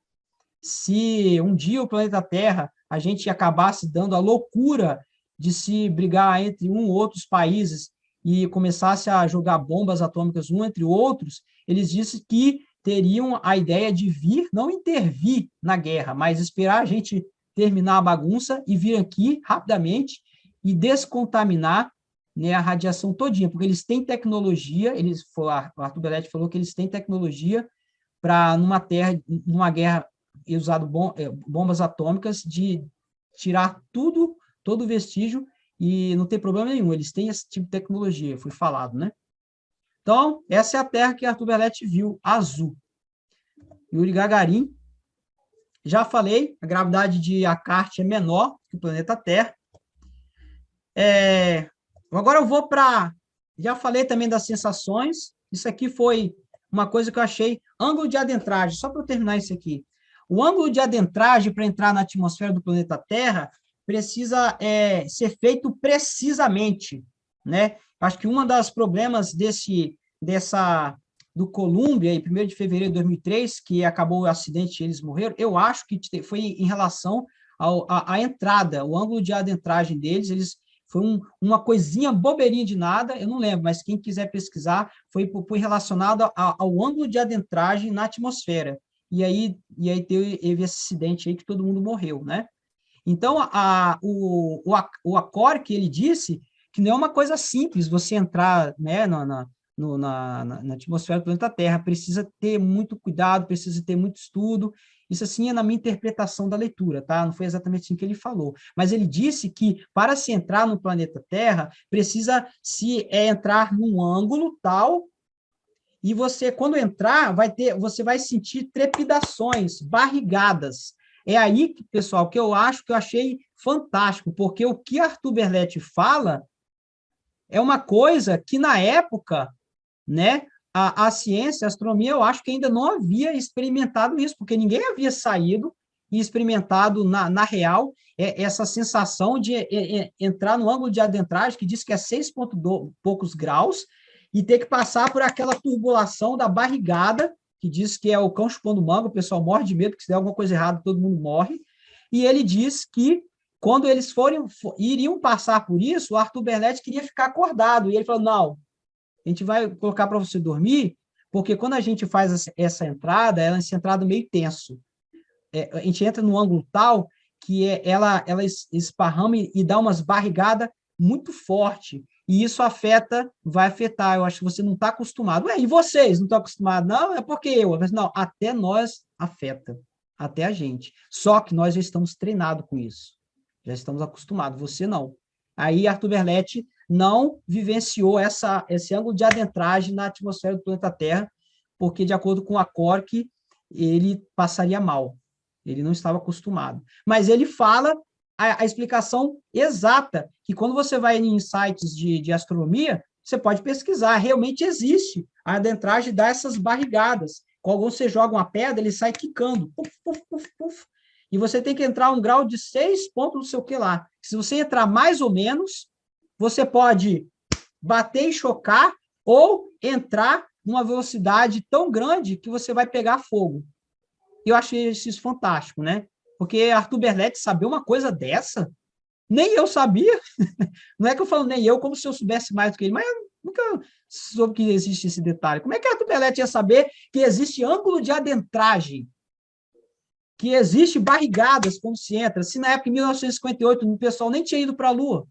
A: se um dia o planeta Terra a gente acabasse dando a loucura de se brigar entre um ou outros países e começasse a jogar bombas atômicas um entre outros, eles disseram que teriam a ideia de vir, não intervir na guerra, mas esperar a gente terminar a bagunça e vir aqui rapidamente e descontaminar, né, a radiação todinha, porque eles têm tecnologia, o Arthur Belletti falou que eles têm tecnologia para, numa guerra usado bombas atômicas, de tirar tudo, todo o vestígio, e não tem problema nenhum, eles têm esse tipo de tecnologia, foi falado, né? Então, essa é a Terra que Arthur Belletti viu, azul. Yuri Gagarin, já falei, a gravidade de Akart é menor que o planeta Terra. Agora eu vou para... Já falei também das sensações, isso aqui foi uma coisa que eu achei, ângulo de adentragem, só para eu terminar isso aqui. O ângulo de adentragem para entrar na atmosfera do planeta Terra precisa ser feito precisamente, né? Acho que um dos problemas do Columbia, em 1º de fevereiro de 2003, que acabou o acidente e eles morreram, eu acho que foi em relação à entrada, o ângulo de adentragem deles, foi uma coisinha bobeirinha de nada, eu não lembro, mas quem quiser pesquisar, foi relacionado ao ângulo de adentragem na atmosfera. E aí teve esse acidente aí que todo mundo morreu, né? Então, o Acor, que ele disse que não é uma coisa simples você entrar, né, na atmosfera do planeta Terra, precisa ter muito cuidado, precisa ter muito estudo. Isso, assim, é na minha interpretação da leitura, tá? Não foi exatamente assim que ele falou. Mas ele disse que, para se entrar no planeta Terra, precisa entrar num ângulo tal, e você, quando entrar, você vai sentir trepidações, barrigadas. É aí, pessoal, que eu achei fantástico, porque o que Arthur Berletti fala é uma coisa que, na época, né, a ciência, a astronomia, eu acho que ainda não havia experimentado isso, porque ninguém havia saído e experimentado na real essa sensação de entrar no ângulo de adentragem, que diz que é 6 poucos graus, e ter que passar por aquela turbulação da barrigada, que diz que é o cão chupando manga, o pessoal morre de medo, que se der alguma coisa errada, todo mundo morre. E ele diz que, quando eles iriam passar por isso, o Arthur Berletti queria ficar acordado, e ele falou, não, a gente vai colocar para você dormir, porque quando a gente faz essa entrada, ela é essa entrada meio tenso. A gente entra num ângulo tal que ela esparrama e dá umas barrigadas muito forte, e isso vai afetar, eu acho que você não está acostumado. Ué, e vocês não estão acostumados? Não, é porque eu. Mas não, até nós afeta, até a gente. Só que nós já estamos treinados com isso, já estamos acostumados, você não. Aí Arthur Berletti não vivenciou esse ângulo de adentragem na atmosfera do planeta Terra, porque, de acordo com a Cork, ele passaria mal. Ele não estava acostumado. Mas ele fala a explicação exata, que quando você vai em sites de astronomia, você pode pesquisar, realmente existe. A adentragem dá essas barrigadas. Quando você joga uma pedra, ele sai quicando. Puf, puf, puf, puf. E você tem que entrar um grau de 6 pontos, não sei o que lá. Se você entrar mais ou menos, você pode bater e chocar, ou entrar numa velocidade tão grande que você vai pegar fogo. E eu achei isso fantástico, né? Porque Arthur Berletti saber uma coisa dessa, nem eu sabia. Não é que eu falo nem eu, como se eu soubesse mais do que ele, mas eu nunca soube que existe esse detalhe. Como é que Arthur Berletti ia saber que existe ângulo de adentragem? Que existe barrigadas quando se entra? Se na época, em 1958, o pessoal nem tinha ido para a Lua.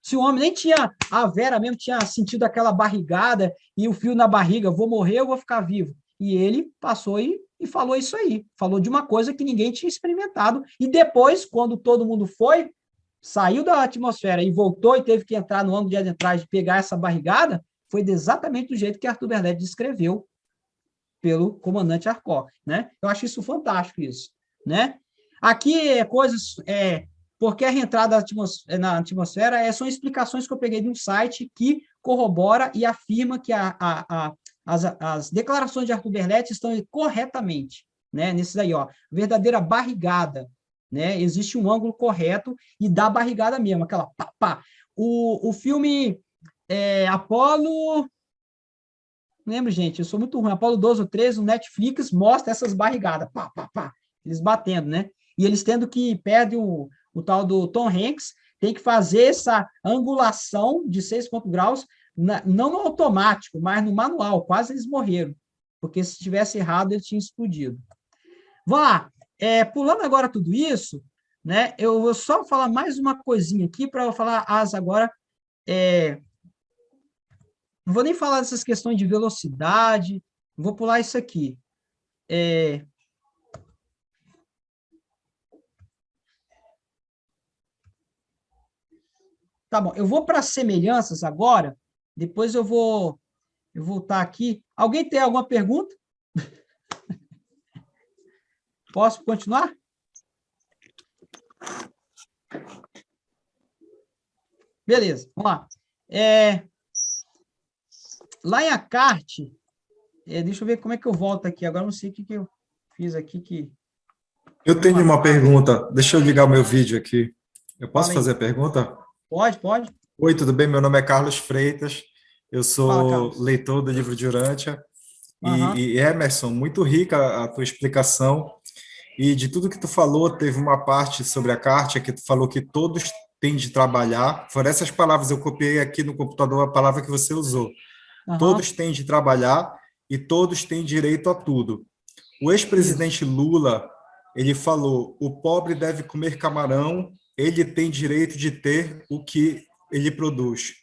A: Se o homem nem tinha, a Vera mesmo tinha sentido aquela barrigada e o fio na barriga, vou morrer ou vou ficar vivo? E ele passou e falou isso aí. Falou de uma coisa que ninguém tinha experimentado. E depois, quando todo mundo foi, saiu da atmosfera e voltou e teve que entrar no ângulo de adentragem e pegar essa barrigada, foi exatamente do jeito que Arthur Berlet descreveu pelo comandante Arcock, né? Eu acho isso fantástico, isso, né? Aqui é coisas, porque a reentrada na atmosfera são explicações que eu peguei de um site que corrobora e afirma que as declarações de Arthur Berlet estão corretamente, né? Nesses aí, ó, verdadeira barrigada, né? Existe um ângulo correto e dá barrigada mesmo, aquela pá, pá. O filme Apolo, não lembro, gente, eu sou muito ruim, Apolo 12 ou 13, no Netflix, mostra essas barrigadas, pá, pá, pá, eles batendo, né? E eles tendo que perde o tal do Tom Hanks, tem que fazer essa angulação de 6 graus, não no automático, mas no manual, quase eles morreram, porque se tivesse errado, ele tinha explodido. Vamos lá, pulando agora tudo isso, né, eu vou só falar mais uma coisinha aqui, para eu falar agora, não vou nem falar dessas questões de velocidade, vou pular isso aqui. Tá bom, eu vou para semelhanças agora, depois eu vou voltar aqui. Alguém tem alguma pergunta? Posso continuar? Beleza, vamos lá. Lá em Acarte, deixa eu ver como é que eu volto aqui. Agora não sei o que eu fiz aqui.
C: Eu tenho uma pergunta. Deixa eu ligar o meu vídeo aqui. Eu posso fazer a pergunta?
A: Pode, pode.
C: Oi, tudo bem? Meu nome é Carlos Freitas. Eu
A: Fala,
C: sou
A: Carlos.
C: leitor do livro de Urântia.
A: Uhum.
C: E Emerson, muito rica a tua explicação. E de tudo que tu falou, teve uma parte sobre a Cártea que tu falou que todos têm de trabalhar. Foram essas palavras, eu copiei aqui no computador a palavra que você usou.
A: Uhum.
C: Todos têm de trabalhar e todos têm direito a tudo. O ex-presidente Lula, ele falou, o pobre deve comer camarão, ele tem direito de ter o que ele produz.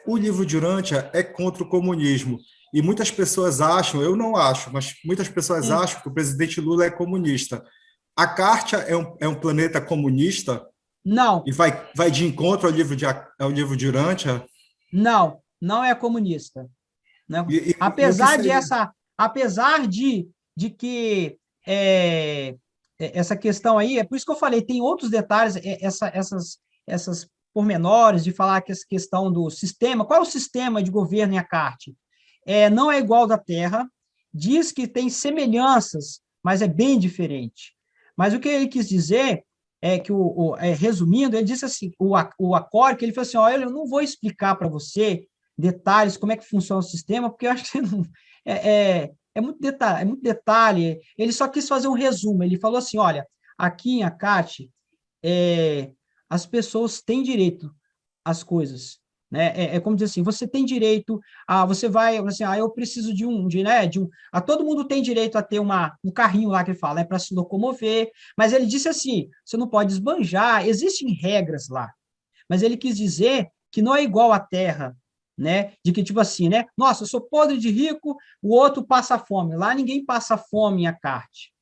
C: O livro de Urântia é contra o comunismo. E muitas pessoas acham, eu não acho, mas muitas pessoas acham que o presidente Lula é comunista. A Cártea é um planeta comunista?
A: Não.
C: E vai de encontro ao livro de Urântia?
A: Não, não é comunista. Né? Apesar de que essa questão aí, é por isso que eu falei, tem outros detalhes, essas pormenores de falar que essa questão do sistema, qual é o sistema de governo em Acarte? Não é igual da Terra, diz que tem semelhanças, mas é bem diferente. Mas o que ele quis dizer é que, resumindo, ele disse assim, o Acor, que ele falou assim, olha, eu não vou explicar para você detalhes, como é que funciona o sistema, porque eu acho que não, muito detalhe, ele só quis fazer um resumo, ele falou assim, olha, aqui em Acate, as pessoas têm direito às coisas, né? Como dizer assim, você tem direito você vai, assim, eu preciso todo mundo tem direito a ter um carrinho lá que ele fala, para se locomover, mas ele disse assim, você não pode esbanjar, existem regras lá, mas ele quis dizer que não é igual à terra, né? De que, tipo assim, né? Nossa, eu sou podre de rico, o outro passa fome. Lá ninguém passa fome em Acarte,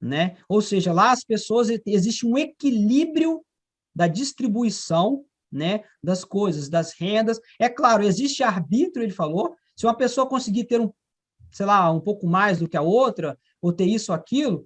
A: né? Ou seja, lá as pessoas, existe um equilíbrio da distribuição, né, das coisas, das rendas. É claro, existe arbítrio, ele falou, se uma pessoa conseguir ter sei lá, um pouco mais do que a outra, ou ter isso ou aquilo,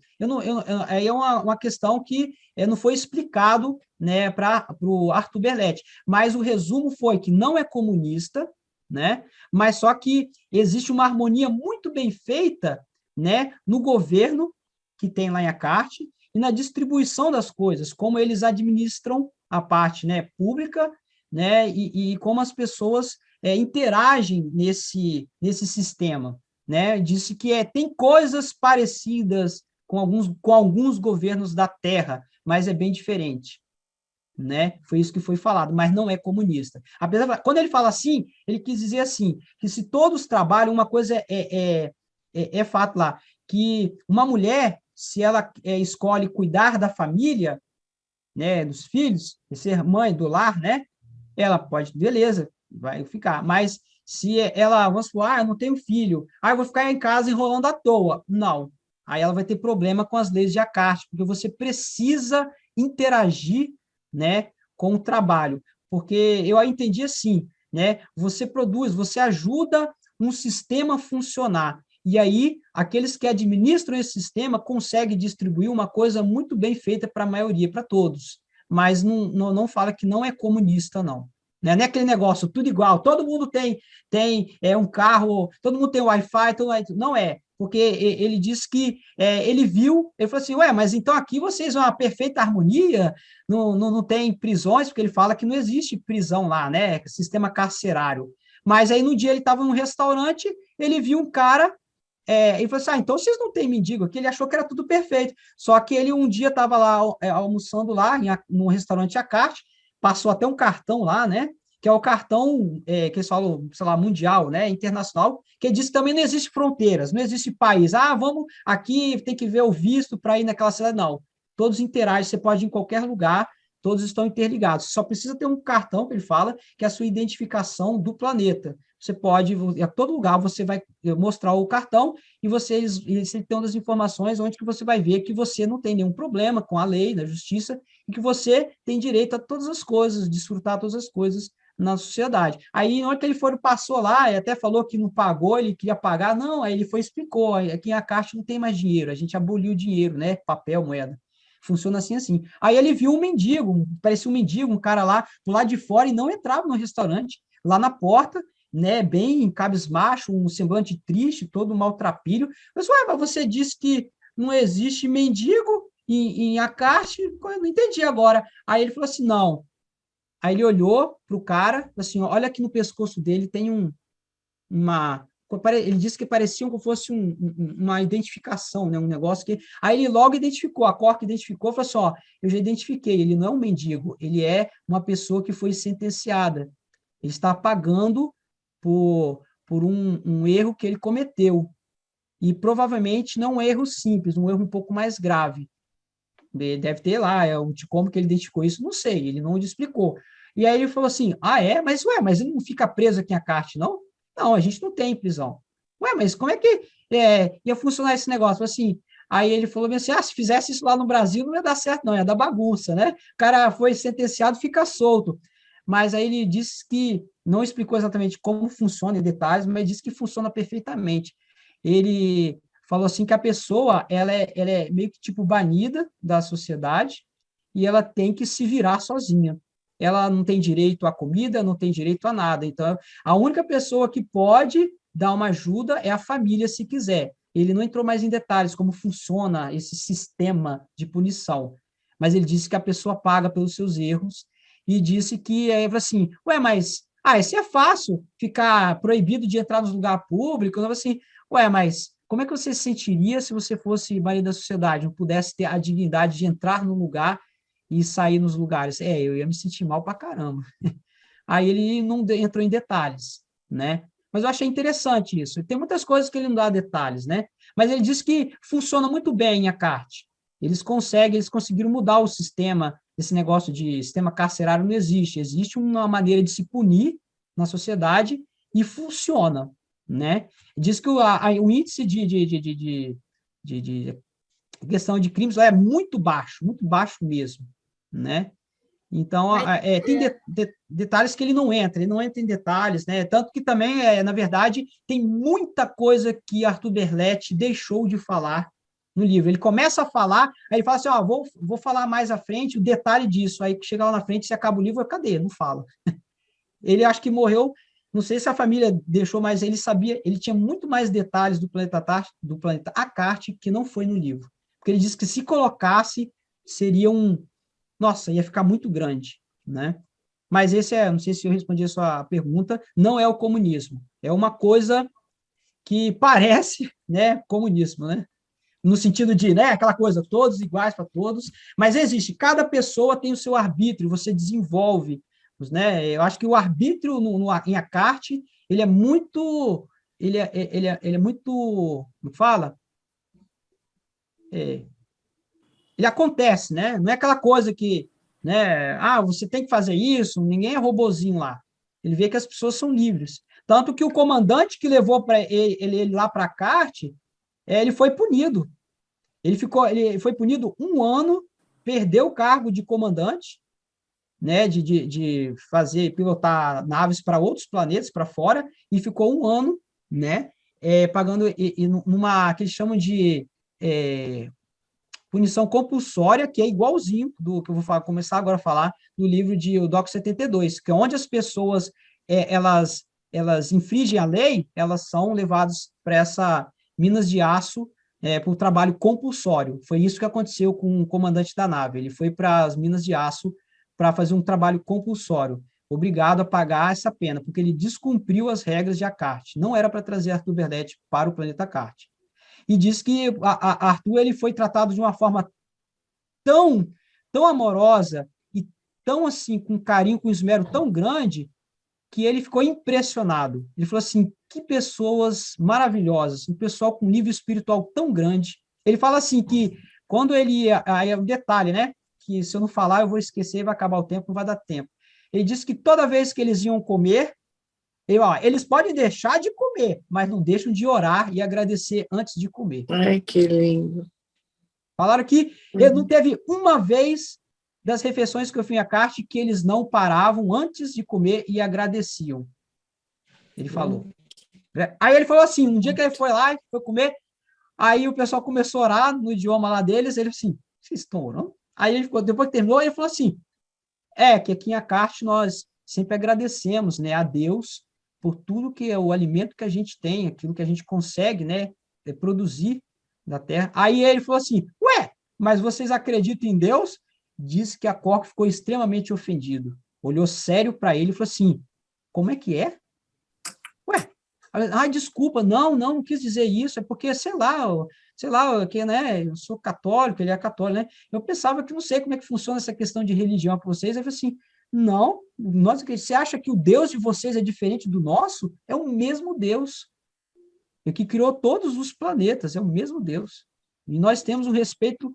A: aí é uma questão que não foi explicado, né, para o Arthur Berlet. Mas o resumo foi que não é comunista, né, mas só que existe uma harmonia muito bem feita, né, no governo que tem lá em Acarte e na distribuição das coisas, como eles administram a parte, né, pública, né, e como as pessoas interagem nesse sistema, né? Disse que tem coisas parecidas com alguns governos da Terra, mas é bem diferente, né? Foi isso que foi falado, mas não é comunista. Quando ele fala assim, ele quis dizer assim, que se todos trabalham, uma coisa é fato lá, que uma mulher, se ela escolhe cuidar da família, né, dos filhos, ser mãe do lar, né? Ela pode, beleza, vai ficar, mas se ela, vamos supor, eu não tenho filho, eu vou ficar em casa enrolando à toa. Não. Aí ela vai ter problema com as leis de Acarte, porque você precisa interagir né, com o trabalho, porque eu entendi assim, né, você produz, você ajuda um sistema a funcionar, e aí aqueles que administram esse sistema conseguem distribuir uma coisa muito bem feita para a maioria, para todos, mas não fala que não é comunista, não. Né? Não é aquele negócio, tudo igual, todo mundo tem um carro, todo mundo tem Wi-Fi, não é, porque ele disse que ele viu, ele falou assim, ué, mas então aqui vocês vão uma perfeita harmonia, não tem prisões, porque ele fala que não existe prisão lá, né, sistema carcerário. Mas aí no dia ele estava num restaurante, ele viu um cara, ele falou assim, então vocês não têm mendigo aqui, ele achou que era tudo perfeito, só que ele um dia estava lá almoçando lá, no restaurante à carte, passou até um cartão lá, né, que é o cartão que eles falam, sei lá, mundial, né, internacional, que diz que também não existe fronteiras, não existe país. Vamos aqui, tem que ver o visto para ir naquela cidade. Não, todos interagem, você pode ir em qualquer lugar, todos estão interligados. Só precisa ter um cartão, que ele fala, que é a sua identificação do planeta. Você pode, a todo lugar, você vai mostrar o cartão e eles têm das informações onde que você vai ver que você não tem nenhum problema com a lei, na justiça, e que você tem direito a todas as coisas, desfrutar todas as coisas na sociedade. Aí, na hora que ele passou lá, ele até falou que não pagou, ele queria pagar, não, aí ele explicou, aqui em Acarte não tem mais dinheiro, a gente aboliu o dinheiro, né, papel, moeda. Funciona assim. Aí ele viu um mendigo, parecia um mendigo, um cara lá, do lado de fora, e não entrava no restaurante, lá na porta, né, bem cabisbaixo, um semblante triste, todo maltrapilho. Mas, ué, mas você disse que não existe mendigo em Acarte? Eu não entendi agora. Aí ele falou assim, não. Aí ele olhou para o cara, assim, olha aqui no pescoço dele tem uma... Ele disse que parecia como fosse uma identificação, né, um negócio que... Aí ele logo identificou, a Cork identificou, falou assim, ó, eu já identifiquei, ele não é um mendigo, ele é uma pessoa que foi sentenciada. Ele está pagando por um erro que ele cometeu. E provavelmente não é um erro simples, um erro um pouco mais grave. Deve ter lá, como que ele identificou isso, não sei, ele não explicou. E aí ele falou assim, mas ele não fica preso aqui em Acarte, não? Não, a gente não tem prisão. Ué, mas como é que ia funcionar esse negócio? Assim, aí ele falou assim, se fizesse isso lá no Brasil não ia dar certo, não, ia dar bagunça, né? O cara foi sentenciado, fica solto. Mas aí ele disse que, não explicou exatamente como funciona em detalhes, mas disse que funciona perfeitamente. Ele falou assim que a pessoa ela é meio que tipo banida da sociedade e ela tem que se virar sozinha. Ela não tem direito à comida, não tem direito a nada. Então, a única pessoa que pode dar uma ajuda é a família, se quiser. Ele não entrou mais em detalhes como funciona esse sistema de punição, mas ele disse que a pessoa paga pelos seus erros e disse que, assim, mas isso é fácil, ficar proibido de entrar nos lugares públicos, assim, mas como é que você se sentiria se você fosse marido da sociedade, não pudesse ter a dignidade de entrar no lugar e sair nos lugares? Eu ia me sentir mal pra caramba. Aí ele não entrou em detalhes, né? Mas eu achei interessante isso. Tem muitas coisas que ele não dá detalhes, né? Mas ele disse que funciona muito bem a CART. Eles conseguiram mudar o sistema, esse negócio de sistema carcerário não existe. Existe uma maneira de se punir na sociedade e funciona, né? Diz que o índice de questão de crimes lá é muito baixo mesmo, né? Então, tem detalhes que ele não entra em detalhes, né? Tanto que também, na verdade, tem muita coisa que Arthur Berletti deixou de falar no livro. Ele começa a falar, aí ele fala assim, vou falar mais à frente o detalhe disso, aí chega lá na frente, se acaba o livro, cadê? Não fala. Ele acho que morreu, não sei se a família deixou, mas ele sabia, ele tinha muito mais detalhes do planeta Acarte que não foi no livro. Porque ele disse que se colocasse, seria nossa, ia ficar muito grande, né? Mas não sei se eu respondi a sua pergunta, não é o comunismo. É uma coisa que parece, né, comunismo, né? No sentido de, né, aquela coisa, todos iguais para todos, mas existe, cada pessoa tem o seu arbítrio, você desenvolve, né? Eu acho que o arbítrio em Acarte, ele é muito, ele é muito, como fala? Ele acontece, né? Não é aquela coisa que, né, você tem que fazer isso, ninguém é robozinho lá. Ele vê que as pessoas são livres. Tanto que o comandante que levou para ele lá para a CART, ele foi punido. Ele foi punido 1 ano, perdeu o cargo de comandante, né, de pilotar naves para outros planetas, para fora, e ficou 1 ano, né, pagando numa, que eles chamam de punição compulsória, que é igualzinho do que eu vou começar agora a falar, do livro de o Doc 72, que é onde as pessoas, elas infringem a lei, elas são levadas para essa minas de aço, por trabalho compulsório. Foi isso que aconteceu com o comandante da nave. Ele foi para as minas de aço para fazer um trabalho compulsório, obrigado a pagar essa pena, porque ele descumpriu as regras de Akart. Não era para trazer Arthur Berdete para o planeta Akart. E diz que Arthur ele foi tratado de uma forma tão, tão amorosa e tão assim, com carinho, com esmero tão grande, que ele ficou impressionado. Ele falou assim, que pessoas maravilhosas, um pessoal com nível espiritual tão grande. Ele fala assim que quando ele ia, aí é um detalhe, né, que se eu não falar eu vou esquecer, vai acabar o tempo, não vai dar tempo. Ele disse que toda vez que eles iam comer, eles podem deixar de comer, mas não deixam de orar e agradecer antes de comer.
D: Ai, que lindo.
A: Falaram que ele não teve uma vez das refeições que eu fui a Akart que eles não paravam antes de comer e agradeciam. Ele falou. Aí ele falou assim, um dia que ele foi lá, foi comer, aí o pessoal começou a orar no idioma lá deles, ele assim, vocês estão orando? Aí ele ficou, depois que terminou, ele falou assim, que aqui em Akart nós sempre agradecemos, né, a Deus por tudo que é o alimento que a gente tem, aquilo que a gente consegue, né, produzir da terra. Aí ele falou assim, mas vocês acreditam em Deus? Disse que a Quark ficou extremamente ofendido. Olhou sério para ele e falou assim, como é que é? Desculpa, não quis dizer isso, é porque, sei lá, que, né, eu sou católico, ele é católico, né? Eu pensava que não sei como é que funciona essa questão de religião para vocês. Ele falou assim, não, você acha que o Deus de vocês é diferente do nosso? É o mesmo Deus. E que criou todos os planetas, é o mesmo Deus. E nós temos um respeito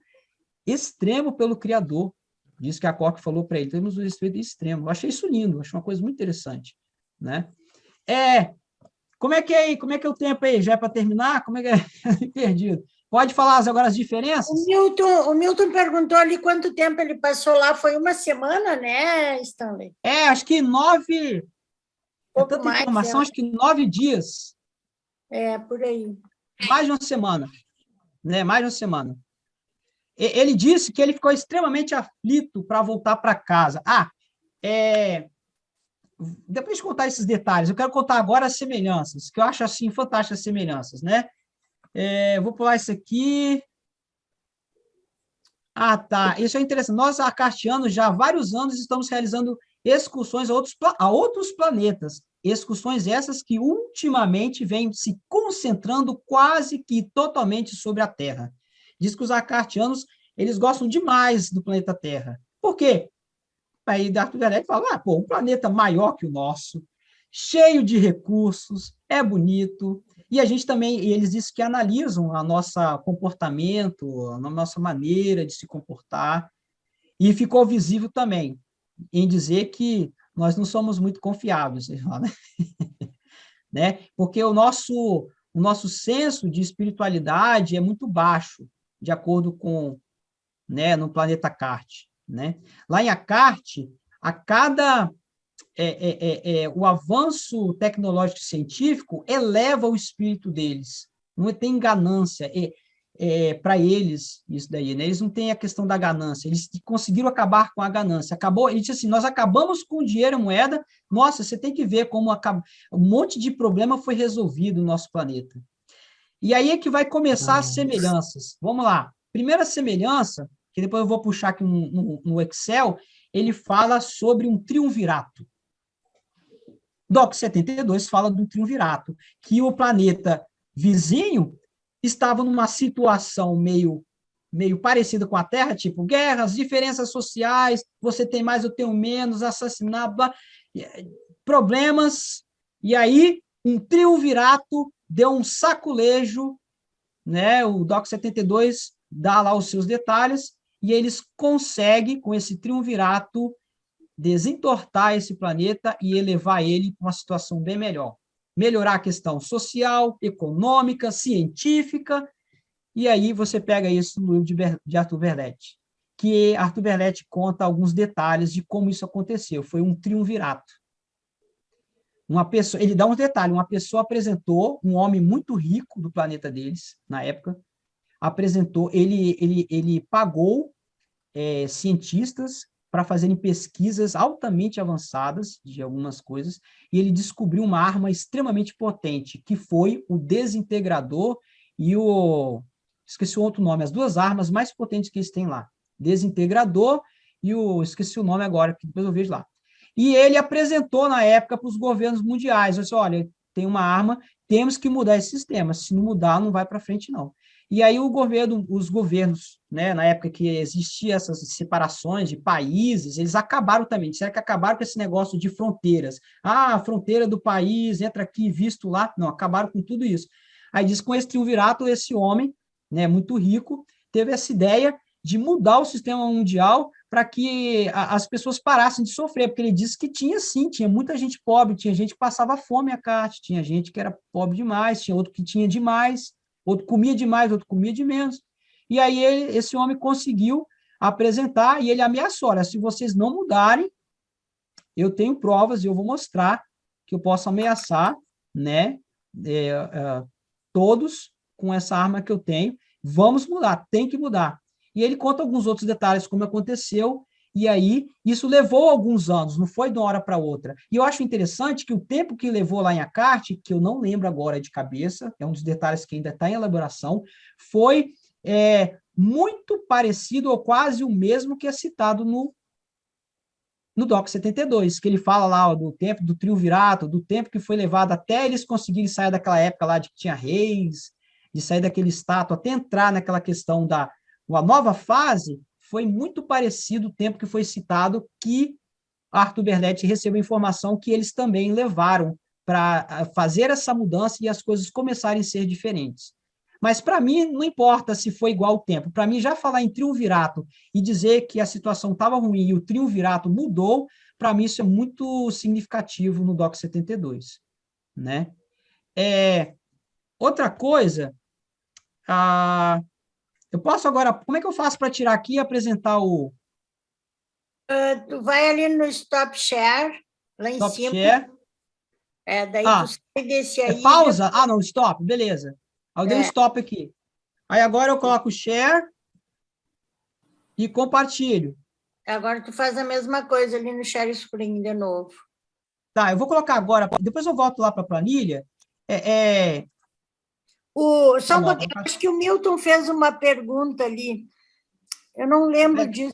A: extremo pelo Criador. Diz que a Quark falou para ele, temos um respeito extremo. Eu achei isso lindo, achei uma coisa muito interessante, né? Como é que é aí? Como é que é o tempo aí? Já é para terminar? Como é que é? Perdido. Pode falar agora as diferenças?
B: O Milton perguntou ali quanto tempo ele passou lá. Foi 1 semana, né, Stanley?
A: Acho que 9... tanta
B: mais,
A: informação, acho que 9 dias.
B: Por aí.
A: Mais de uma semana. Né? Mais de uma semana. Ele disse que ele ficou extremamente aflito para voltar para casa. Depois de contar esses detalhes, eu quero contar agora as semelhanças, que eu acho assim fantásticas as semelhanças, né? Vou pular isso aqui. Tá. Isso é interessante. Nós, acartianos, já há vários anos estamos realizando excursões a outros planetas. Excursões essas que ultimamente vêm se concentrando quase que totalmente sobre a Terra. Diz que os acartianos, eles gostam demais do planeta Terra. Por quê? Aí Arthur Berdete fala, um planeta maior que o nosso, cheio de recursos, é bonito, e a gente também, eles dizem que analisam o nosso comportamento, a nossa maneira de se comportar, e ficou visível também em dizer que nós não somos muito confiáveis, né? Porque o nosso senso de espiritualidade é muito baixo, de acordo com, né, no planeta Akart, né? Lá em Akart, a cada o avanço tecnológico e científico eleva o espírito deles. Não tem ganância. Para eles, isso daí, né? Eles não têm a questão da ganância. Eles conseguiram acabar com a ganância. Ele disse assim, nós acabamos com o dinheiro e moeda. Nossa, você tem que ver como um monte de problema foi resolvido no nosso planeta. E aí é que vai começar as semelhanças. Vamos lá. Primeira semelhança, que depois eu vou puxar aqui no Excel, ele fala sobre um triunvirato. Doc 72 fala do triunvirato, que o planeta vizinho estava numa situação meio parecida com a Terra, tipo guerras, diferenças sociais, você tem mais, eu tenho menos, assassinato, problemas, e aí um triunvirato deu um saculejo, né? O Doc 72 dá lá os seus detalhes, e eles conseguem, com esse triunvirato, desentortar esse planeta e elevar ele para uma situação bem melhor. Melhorar a questão social, econômica, científica, e aí você pega isso no livro de Arthur Berdete. que Arthur Berletti conta alguns detalhes de como isso aconteceu. Foi um triunvirato. Ele dá um detalhe, uma pessoa apresentou, um homem muito rico do planeta deles, na época, apresentou, ele pagou cientistas para fazerem pesquisas altamente avançadas de algumas coisas, e ele descobriu uma arma extremamente potente, que foi o desintegrador e esqueci o outro nome, as duas armas mais potentes que eles têm lá, desintegrador e esqueci o nome agora, que depois eu vejo lá. E ele apresentou na época para os governos mundiais, disse, olha, tem uma arma, temos que mudar esse sistema, se não mudar, não vai para frente, não. E aí os governos, né, na época que existiam essas separações de países, eles acabaram também, disseram que acabaram com esse negócio de fronteiras. Ah, a fronteira do país, entra aqui, visto lá. Não, acabaram com tudo isso. Aí diz que com esse triunvirato, esse homem, né, muito rico, teve essa ideia de mudar o sistema mundial para que as pessoas parassem de sofrer, porque ele disse que tinha sim, tinha muita gente pobre, tinha gente que passava fome a carte, tinha gente que era pobre demais, tinha outro que tinha demais, outro comia demais, outro comia de menos. E aí esse homem conseguiu apresentar e ele ameaçou, olha, se vocês não mudarem, eu tenho provas e eu vou mostrar que eu posso ameaçar, né, todos com essa arma que eu tenho, vamos mudar, tem que mudar. E ele conta alguns outros detalhes, como aconteceu, e aí isso levou alguns anos, não foi de uma hora para outra. E eu acho interessante que o tempo que levou lá em Akart, que eu não lembro agora de cabeça, é um dos detalhes que ainda está em elaboração, foi muito parecido ou quase o mesmo que é citado no DOC 72, que ele fala lá do tempo do triunvirato, do tempo que foi levado até eles conseguirem sair daquela época lá de que tinha reis, de sair daquele status, até entrar naquela questão da uma nova fase, foi muito parecido o tempo que foi citado que Arthur Berletti recebeu informação que eles também levaram para fazer essa mudança e as coisas começarem a ser diferentes. Mas, para mim, não importa se foi igual o tempo. Para mim, já falar em triunvirato e dizer que a situação estava ruim e o triunvirato mudou, para mim, isso é muito significativo no DOC 72. Né? Outra coisa, eu posso agora... Como é que eu faço para tirar aqui e apresentar o...
B: Tu vai ali no Stop Share, lá em
A: Stop
B: cima.
A: Share.
B: Daí tu sai desse aí.
A: Pausa? Não, stop, beleza. Aí eu dei um stop aqui. Aí agora eu coloco share e compartilho.
B: Agora tu faz a mesma coisa ali no Share Screen de novo.
A: Tá, eu vou colocar agora, depois eu volto lá para a planilha.
B: Só um pouquinho, acho que o Milton fez uma pergunta ali. Eu não lembro disso.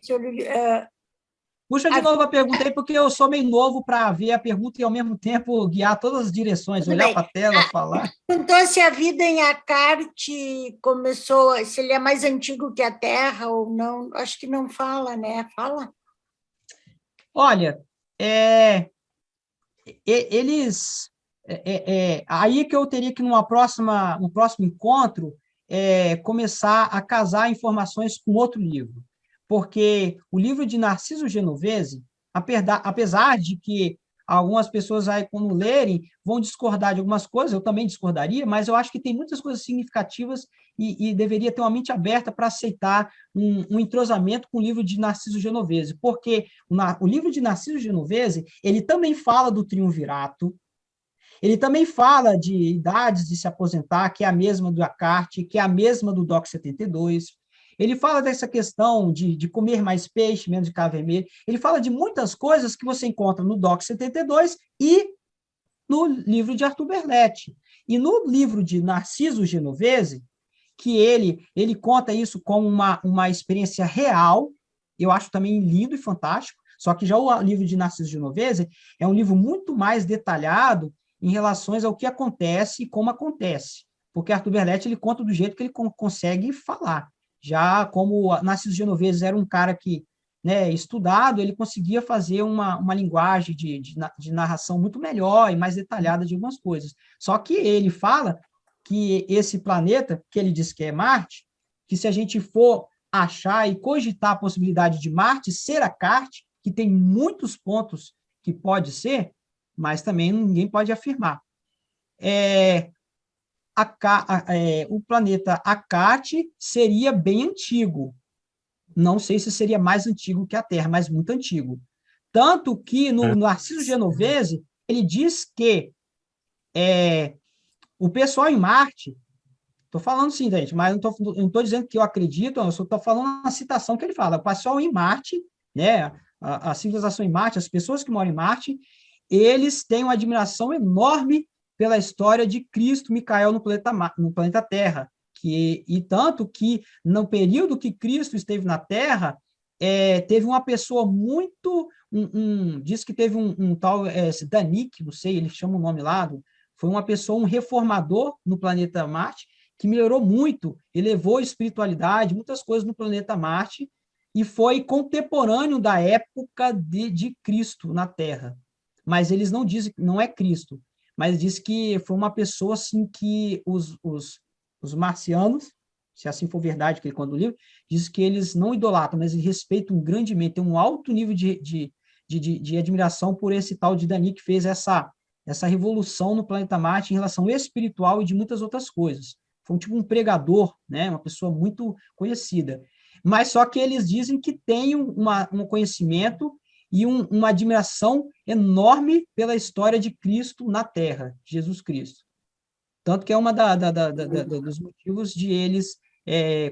A: Puxa de novo a pergunta aí, porque eu sou meio novo para ver a pergunta e, ao mesmo tempo, guiar todas as direções, olhar para a tela, falar.
B: Perguntou se a vida em Akart começou, se ele é mais antigo que a Terra ou não. Acho que não fala, né? Fala?
A: Olha, eles... aí que eu teria que, no próximo encontro, começar a casar informações com outro livro. Porque o livro de Narciso Genovese, apesar de que algumas pessoas aí, quando lerem, vão discordar de algumas coisas, eu também discordaria, mas eu acho que tem muitas coisas significativas e deveria ter uma mente aberta para aceitar um entrosamento com o livro de Narciso Genovese, porque o livro de Narciso Genovese, ele também fala do triunvirato, ele também fala de idades de se aposentar, que é a mesma do Akart, que é a mesma do DOC 72, ele fala dessa questão de comer mais peixe, menos de carne vermelha. Ele fala de muitas coisas que você encontra no DOC 72 e no livro de Arthur Berletti. E no livro de Narciso Genovese, que ele conta isso como uma experiência real, eu acho também lindo e fantástico, só que já o livro de Narciso Genovese é um livro muito mais detalhado em relação ao que acontece e como acontece, porque Arthur Berletti ele conta do jeito que ele consegue falar. Já como Narciso Genovese era um cara que, né, estudado, ele conseguia fazer uma linguagem de narração muito melhor e mais detalhada de algumas coisas. Só que ele fala que esse planeta, que ele diz que é Marte, que se a gente for achar e cogitar a possibilidade de Marte ser Akart, que tem muitos pontos que pode ser, mas também ninguém pode afirmar. O planeta Akart seria bem antigo, não sei se seria mais antigo que a Terra, mas muito antigo. Tanto que no Narciso Genovese, ele diz que o pessoal em Marte, estou falando sim, gente, mas não estou dizendo que eu acredito, eu só estou falando uma citação que ele fala. O pessoal em Marte, né, a civilização em Marte, as pessoas que moram em Marte, eles têm uma admiração enorme pela história de Cristo Micael no planeta Terra. E tanto que, no período que Cristo esteve na Terra, teve uma pessoa muito... diz que teve um tal Danique, não sei, ele chama o nome lá, foi uma pessoa, um reformador no planeta Marte, que melhorou muito, elevou a espiritualidade, muitas coisas no planeta Marte, e foi contemporâneo da época de Cristo na Terra. Mas eles não dizem, não é Cristo, mas diz que foi uma pessoa assim que os marcianos, se assim for verdade que ele conta no livro, diz que eles não idolatram, mas eles respeitam grandemente, tem um alto nível de admiração por esse tal de Dani, que fez essa revolução no planeta Marte em relação espiritual e de muitas outras coisas. Foi tipo um pregador, né, uma pessoa muito conhecida. Mas só que eles dizem que tem um conhecimento e uma admiração enorme pela história de Cristo na Terra, Jesus Cristo. Tanto que é uma dos motivos de eles,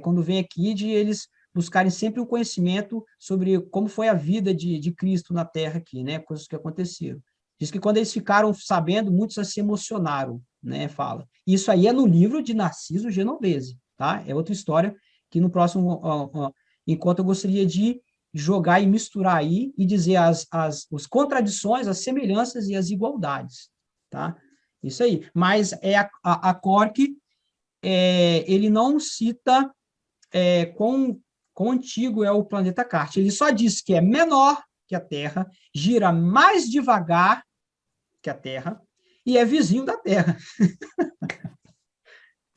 A: quando vem aqui, de eles buscarem sempre um conhecimento sobre como foi a vida de Cristo na Terra aqui, né? Coisas que aconteceram. Diz que quando eles ficaram sabendo, muitos se emocionaram, né? Fala. Isso aí é no livro de Narciso Genovese, tá? É outra história que no próximo encontro eu gostaria de jogar e misturar aí e dizer as contradições, as semelhanças e as igualdades, tá? Isso aí. Mas a Cork, ele não cita quão antigo é o planeta Carte. Ele só diz que é menor que a Terra, gira mais devagar que a Terra e é vizinho da Terra.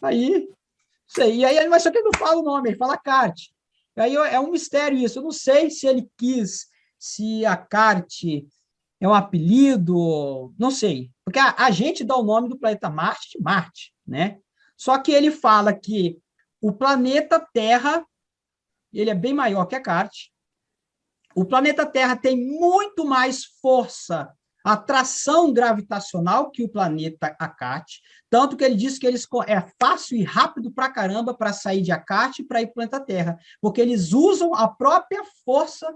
A: Aí, isso aí, mas só que ele não fala o nome, ele fala Carte. Aí é um mistério isso. Eu não sei se ele quis, se a Carte é um apelido, não sei. Porque a gente dá o nome do planeta Marte de Marte, né? Só que ele fala que o planeta Terra, ele é bem maior que a Carte. O planeta Terra tem muito mais força, atração gravitacional que o planeta Acate, tanto que ele diz que é fácil e rápido pra caramba para sair de Acate para ir para o planeta Terra, porque eles usam a própria força,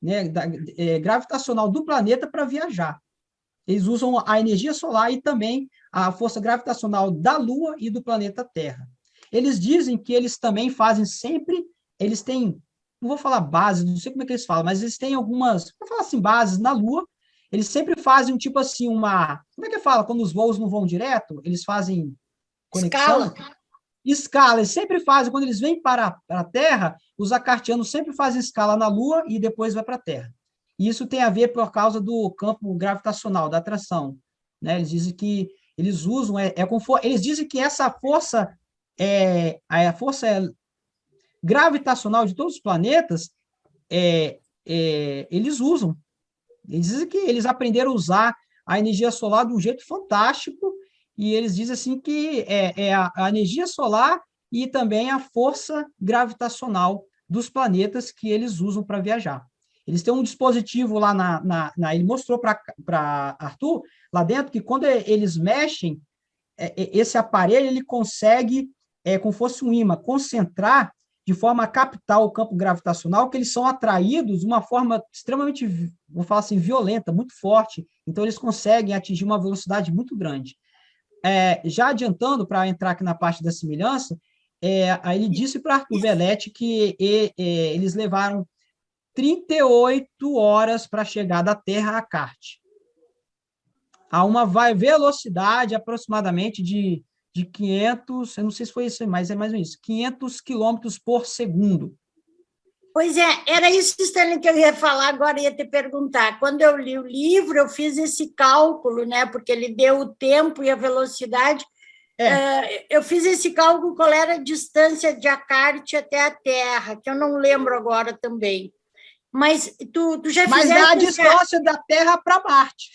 A: né, gravitacional do planeta para viajar. Eles usam a energia solar e também a força gravitacional da Lua e do planeta Terra. Eles dizem que eles também fazem sempre, eles têm, não vou falar bases, não sei como é que eles falam, mas eles têm algumas, vou falar assim, bases na Lua. Eles sempre fazem um tipo assim, como é que fala? Quando os voos não vão direto, eles fazem conexão? Escala, eles sempre fazem, quando eles vêm para a Terra, os acartianos sempre fazem escala na Lua e depois vai para a Terra. E isso tem a ver por causa do campo gravitacional, da atração, né? Eles dizem que eles usam, eles dizem que essa força, a força gravitacional de todos os planetas, eles usam. Eles dizem que eles aprenderam a usar a energia solar de um jeito fantástico, e eles dizem assim que a energia solar e também a força gravitacional dos planetas que eles usam para viajar. Eles têm um dispositivo lá ele mostrou para Arthur, lá dentro, que quando eles mexem, esse aparelho ele consegue, como fosse um imã, concentrar de forma a captar o campo gravitacional, que eles são atraídos de uma forma extremamente, vou falar assim, violenta, muito forte. Então, eles conseguem atingir uma velocidade muito grande. Já adiantando, para entrar aqui na parte da semelhança, aí ele disse para Arthur Velletti que eles levaram 38 horas para chegar da Terra a Carte, a uma velocidade aproximadamente de 500, eu não sei se foi isso, mas é mais ou menos isso, 500 quilômetros por segundo.
B: Pois era isso, Stanley, que eu ia falar agora, ia te perguntar. Quando eu li o livro, eu fiz esse cálculo, né? Porque ele deu o tempo e a velocidade. Eu fiz esse cálculo, qual era a distância de Acarte até a Terra, que eu não lembro agora também. Mas tu já fizeste...
A: Mas dá a distância da Terra para Marte.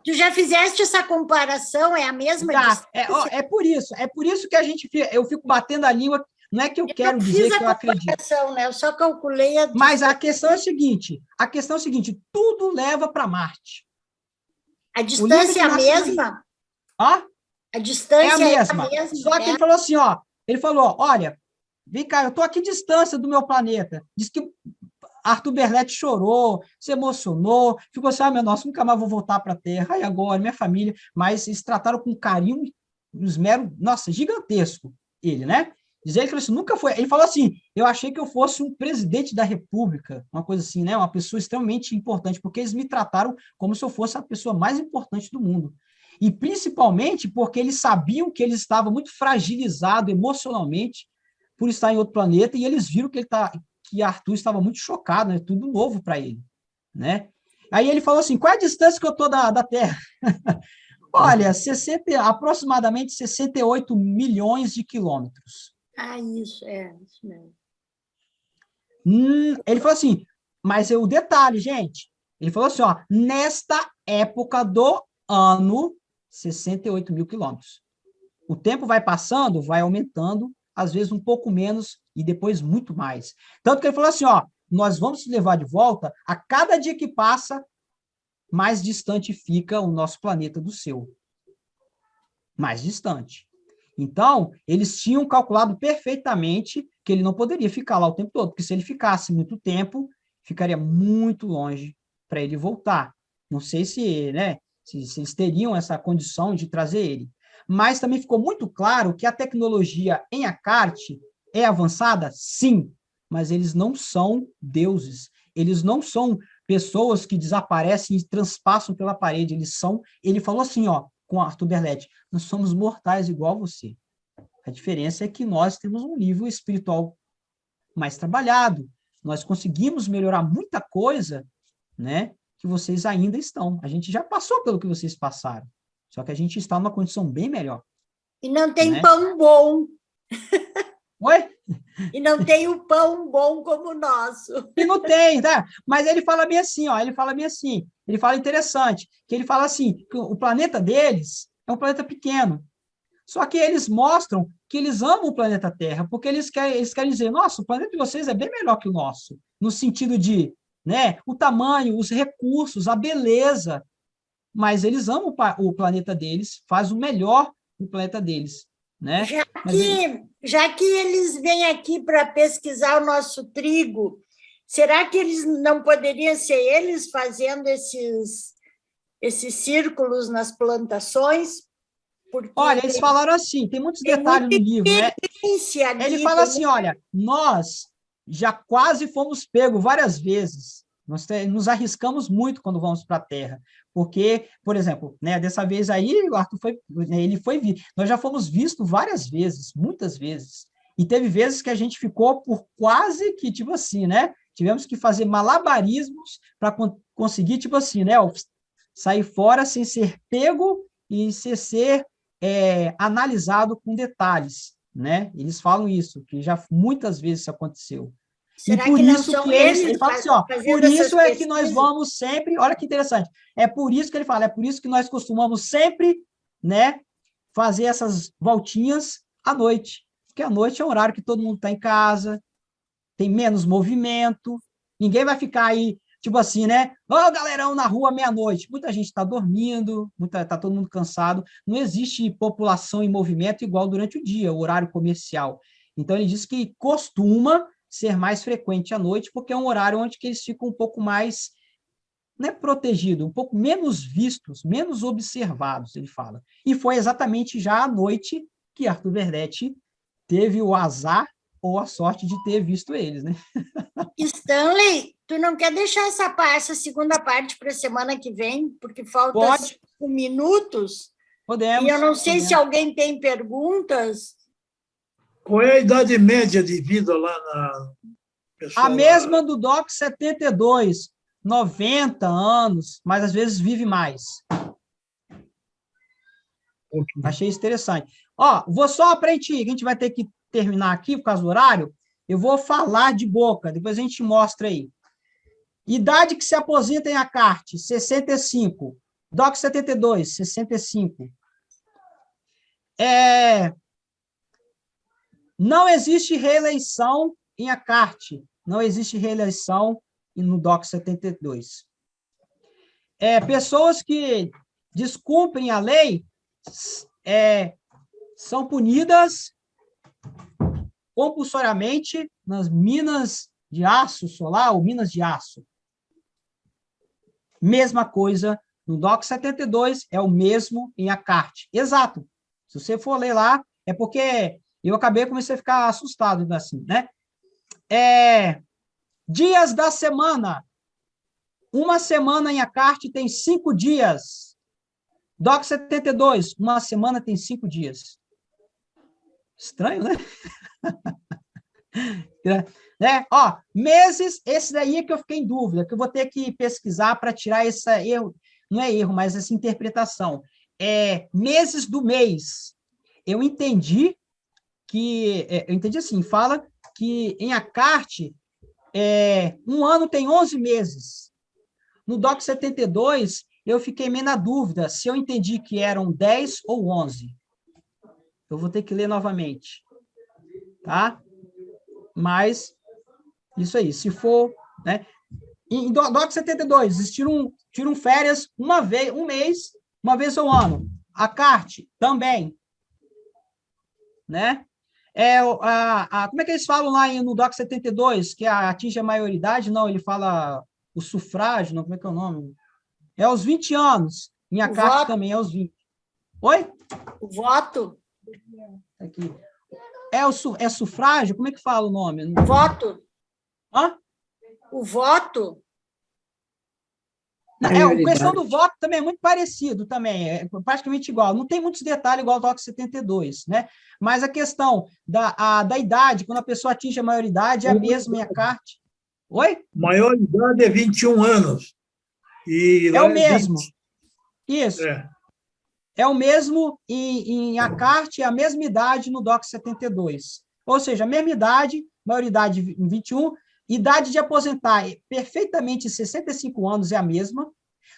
B: Tu já fizeste essa comparação? É a mesma distância?
A: É por isso que eu fico batendo a língua, Não é que eu
B: Eu
A: quero
B: não
A: dizer
B: fiz
A: que eu
B: a
A: acredito.
B: comparação, né? Eu só calculei a
A: Mas a questão é a seguinte, tudo leva para Marte.
B: A
A: O livro
B: distância
A: de
B: é a
A: Nascimento,
B: mesma?
A: ó,
B: A
A: é a
B: distância é a
A: mesma.
B: mesma?
A: Só que ele falou assim, ó, ele falou, olha, vem cá, eu estou aqui distância do meu planeta. Diz que Arthur Berletti chorou, se emocionou, ficou assim, meu nossa, nunca mais vou voltar para a Terra, e agora, minha família, mas eles trataram com carinho, um esmero, nossa, gigantesco, ele, né? Diz ele que isso nunca foi, ele falou assim, eu achei que eu fosse um presidente da República, uma coisa assim, né? Uma pessoa extremamente importante, porque eles me trataram como se eu fosse a pessoa mais importante do mundo. E principalmente porque eles sabiam que ele estava muito fragilizado emocionalmente por estar em outro planeta, e eles viram que Arthur estava muito chocado, né? Tudo novo para ele, né? Aí ele falou assim, qual é a distância que eu estou da Terra? Olha, aproximadamente 68 milhões de quilômetros.
B: Isso mesmo.
A: Ele falou assim, mas o detalhe, gente, ele falou assim, ó, nesta época do ano, 68 mil quilômetros. O tempo vai passando, vai aumentando, às vezes um pouco menos e depois muito mais. Tanto que ele falou assim, ó, nós vamos te levar de volta, a cada dia que passa, mais distante fica o nosso planeta do seu. Mais distante. Então, eles tinham calculado perfeitamente que ele não poderia ficar lá o tempo todo, porque se ele ficasse muito tempo, ficaria muito longe para ele voltar. Não sei se, né, se eles teriam essa condição de trazer ele. Mas também ficou muito claro que a tecnologia em Acarte é avançada, sim, mas eles não são deuses. Eles não são pessoas que desaparecem e transpassam pela parede. Ele falou assim, ó, com Arthur Berletti, nós somos mortais igual a você. A diferença é que nós temos um nível espiritual mais trabalhado. Nós conseguimos melhorar muita coisa, né, que vocês ainda estão. A gente já passou pelo que vocês passaram. Só que a gente está numa condição bem melhor.
B: E não tem,
A: né?
B: Pão bom.
A: Oi?
B: E não tem o pão bom como o nosso.
A: E não tem, tá? Mas ele fala bem assim, ó, ele fala interessante, que ele fala assim, que o planeta deles é um planeta pequeno. Só que eles mostram que eles amam o planeta Terra, porque eles querem dizer, nossa, o planeta de vocês é bem melhor que o nosso, no sentido de, né, o tamanho, os recursos, a beleza, mas eles amam o planeta deles, faz o melhor do planeta deles, né?
B: Já que eles vêm aqui para pesquisar o nosso trigo, será que eles não poderiam ser eles fazendo esses círculos nas plantações?
A: Porque olha, eles falaram assim, tem muitos detalhes no livro, né? Ele fala assim, olha, nós já quase fomos pegos várias vezes, nós nos arriscamos muito quando vamos para a Terra, porque, por exemplo, né, dessa vez aí, o Arthur nós já fomos vistos várias vezes, muitas vezes, e teve vezes que a gente ficou por quase que, tipo assim, né, tivemos que fazer malabarismos para conseguir, tipo assim, né, sair fora sem ser pego e ser analisado com detalhes, né? Eles falam isso, que já muitas vezes isso aconteceu.
B: Será
A: e por
B: que
A: isso que ele fala assim, ó, por isso é que nós vamos sempre, olha que interessante, é por isso que ele fala, é por isso que nós costumamos sempre, né, fazer essas voltinhas à noite, porque à noite é um horário que todo mundo está em casa, tem menos movimento, ninguém vai ficar aí tipo assim, né? Ó, galerão na rua meia-noite. Muita gente está dormindo, está todo mundo cansado. Não existe população em movimento igual durante o dia, o horário comercial. Então, ele diz que costuma ser mais frequente à noite, porque é um horário onde que eles ficam um pouco mais, né, protegidos, um pouco menos vistos, menos observados, ele fala. E foi exatamente já à noite que Arthur Berletti teve o azar ou a sorte de ter visto eles, né?
B: Stanley, tu não quer deixar essa segunda parte para a semana que vem, porque faltam 5 minutos?
A: Podemos.
B: E eu não sei se alguém tem perguntas.
D: Qual é a idade média de vida lá na...
A: Pessoal, a mesma do DOC 72, 90 anos, mas às vezes vive mais. Okay. Achei interessante. Ó, vou só para a gente vai ter que terminar aqui por causa do horário, eu vou falar de boca, depois a gente mostra aí. Idade que se aposenta em Acarte, 65. DOC 72, 65. Não existe reeleição em ACART, não existe reeleição no DOC 72. Pessoas que descumprem a lei são punidas compulsoriamente nas minas de aço solar ou minas de aço. Mesma coisa no DOC 72, é o mesmo em ACART. Exato. Se você for ler lá, é porque eu comecei a ficar assustado assim, né? Dias da semana. Uma semana em ACART tem 5 dias. DOC 72, uma semana tem 5 dias. Estranho, né? Meses, esse daí é que eu fiquei em dúvida, que eu vou ter que pesquisar para tirar esse erro, não é erro, mas essa interpretação. Meses do mês. Eu entendi assim, fala que em ACART, um ano tem 11 meses. No DOC 72, eu fiquei meio na dúvida se eu entendi que eram 10 ou 11. Eu vou ter que ler novamente, tá? Mas, isso aí, se for, né? Em DOC 72, eles tiram férias uma vez, um mês, uma vez ao ano. ACART também, né? Como é que eles falam lá no DOC 72, que atinge a maioridade? Não, ele fala o sufrágio, não, como é que é o nome? É aos 20 anos. Em ACART também é aos 20. Oi?
B: O voto.
A: Aqui. É sufrágio? Como é que fala o nome?
B: Voto.
A: Hã?
B: O voto.
A: A questão do voto também é muito parecido, também, é praticamente igual. Não tem muitos detalhes igual ao DOC 72, né? Mas a questão da idade, quando a pessoa atinge a maioridade, é a mesma em ACART. Oi?
D: Maioridade é 21 anos. E
A: é
D: lá
A: o mesmo.
D: 20.
A: Isso. É o mesmo em ACART, é a mesma idade no DOC 72. Ou seja, a mesma idade, maioridade em 21, idade de aposentar perfeitamente 65 anos é a mesma,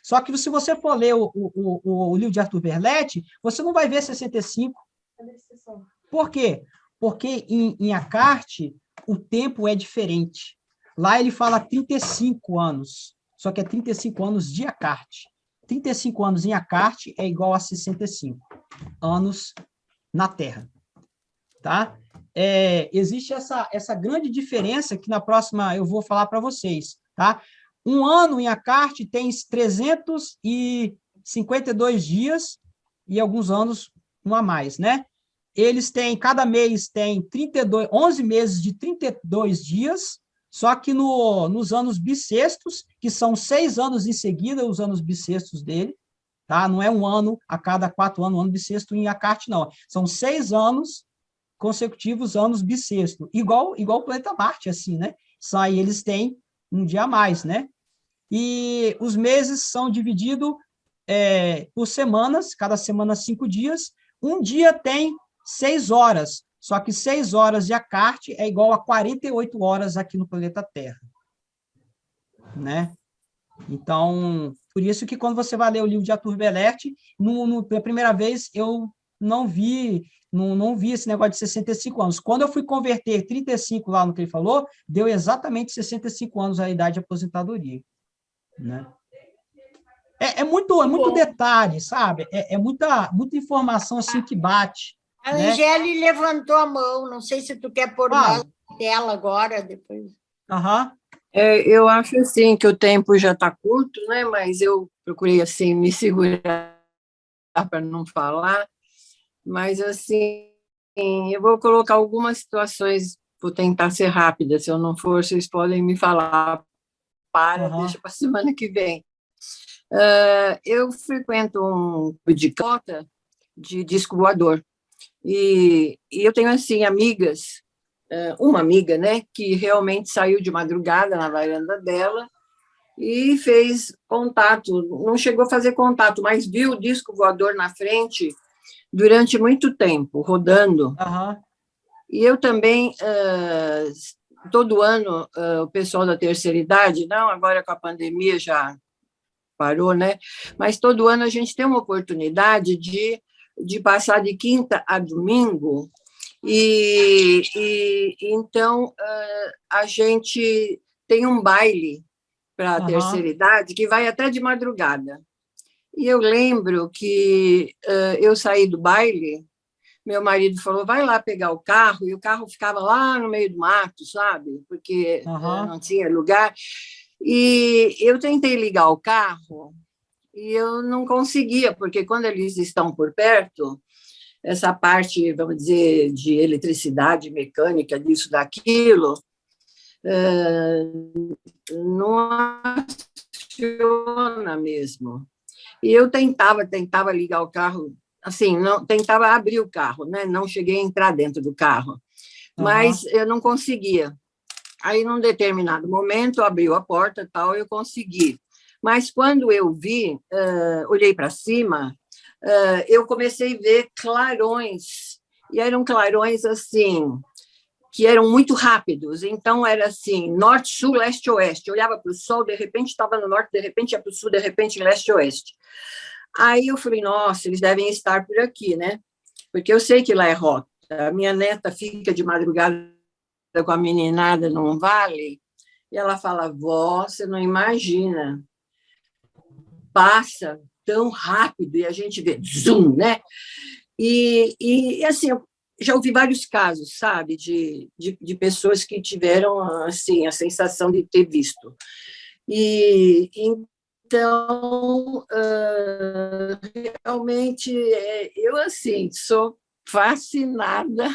A: só que se você for ler o livro de Arthur Berletti, você não vai ver 65. Por quê? Porque em ACART o tempo é diferente. Lá ele fala 35 anos, só que é 35 anos de ACART. 35 anos em ACART é igual a 65 anos na Terra. Tá? Existe essa grande diferença que na próxima eu vou falar para vocês. Tá? Um ano em ACART tem 352 dias e alguns anos um a mais, né? Cada mês tem 11 meses de 32 dias, só que nos anos bissextos, que são 6 anos em seguida, os anos bissextos dele, tá? Não é um ano a cada 4 anos, um ano bissexto em ACART, não. São 6 anos consecutivos, anos bissexto. Igual o planeta Marte, assim, né? Só aí eles têm um dia a mais, né? E os meses são divididos por semanas, cada semana 5 dias. Um dia tem 6 horas, só que 6 horas de ACART é igual a 48 horas aqui no planeta Terra, né? Então, por isso que quando você vai ler o livro de Arthur Berletti, pela primeira vez eu não vi esse negócio de 65 anos. Quando eu fui converter 35 lá no que ele falou, deu exatamente 65 anos a idade de aposentadoria, né? É muito detalhe, sabe? Muita informação assim que bate.
B: A Angeli levantou a mão, não sei se tu quer pôr na tela agora, depois.
A: Aham.
E: Eu acho assim que o tempo já está curto, né? Mas eu procurei assim me segurar para não falar. Mas assim, eu vou colocar algumas situações, vou tentar ser rápida. Se eu não for, vocês podem me falar. Deixa para a semana que vem. Eu frequento um clube de cota de disco voador. E eu tenho, assim, amigas, uma amiga, né, que realmente saiu de madrugada na varanda dela e fez contato, não chegou a fazer contato, mas viu o disco voador na frente durante muito tempo, rodando. E eu também, todo ano, o pessoal da terceira idade, não, agora com a pandemia já parou, né? Mas todo ano a gente tem uma oportunidade de passar de quinta a domingo Então a gente tem um baile para a terceira idade que vai até de madrugada. E eu lembro que eu saí do baile, meu marido falou, vai lá pegar o carro, e o carro ficava lá no meio do mato, sabe? Porque não tinha lugar. E eu tentei ligar o carro e eu não conseguia, porque quando eles estão por perto, essa parte, vamos dizer, de eletricidade, mecânica, disso, daquilo, não aciona mesmo. E eu tentava ligar o carro, assim, não, tentava abrir o carro, né? Não cheguei a entrar dentro do carro, mas eu não conseguia. Aí, num determinado momento, abriu a porta, tal, eu consegui. Mas quando eu vi, olhei para cima, eu comecei a ver clarões, e eram clarões assim, que eram muito rápidos. Então, era assim, norte, sul, leste, oeste. Eu olhava para o sol, de repente estava no norte, de repente ia para o sul, de repente leste, oeste. Aí eu falei, nossa, eles devem estar por aqui, né? Porque eu sei que lá é rota. A minha neta fica de madrugada com a meninada num vale, e ela fala, vó, você não imagina, passa tão rápido, e a gente vê, zoom, né? E assim, eu já ouvi vários casos, sabe, de pessoas que tiveram, assim, a sensação de ter visto. E então, realmente, eu, assim, sou fascinada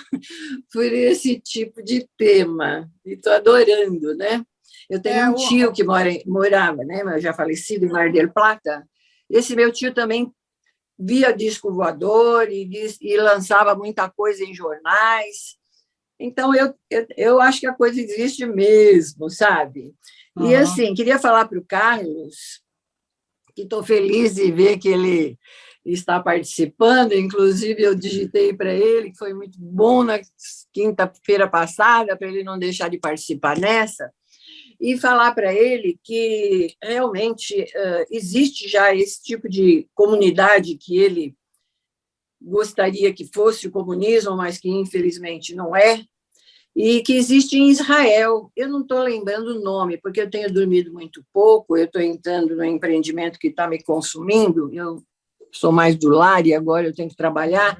E: por esse tipo de tema, e estou adorando, né? Eu tenho um tio que morava, né, já falecido, em Mar del Plata. Esse meu tio também via disco voador e lançava muita coisa em jornais. Então, eu acho que a coisa existe mesmo, sabe? E, assim, queria falar para o Carlos que estou feliz de ver que ele está participando, inclusive eu digitei para ele, que foi muito bom na quinta-feira passada, para ele não deixar de participar nessa, e falar para ele que realmente existe já esse tipo de comunidade que ele gostaria que fosse o comunismo, mas que infelizmente não é, e que existe em Israel. Eu não estou lembrando o nome, porque eu tenho dormido muito pouco, eu estou entrando no empreendimento que está me consumindo, eu sou mais do lar e agora eu tenho que trabalhar,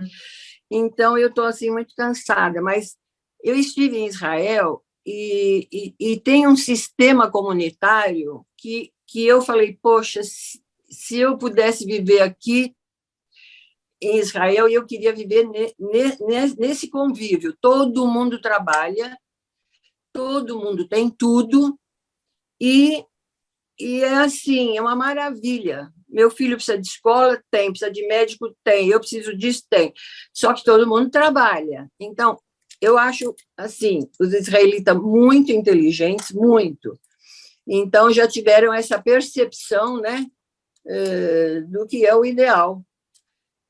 E: então eu estou assim, muito cansada, mas eu estive em Israel e tem um sistema comunitário que eu falei, poxa, se eu pudesse viver aqui em Israel, eu queria viver nesse convívio. Todo mundo trabalha, todo mundo tem tudo, e é assim, é uma maravilha. Meu filho precisa de escola? Tem. Precisa de médico? Tem. Eu preciso disso? Tem. Só que todo mundo trabalha. Então, eu acho, assim, os israelitas muito inteligentes, muito. Então, já tiveram essa percepção, né, do que é o ideal.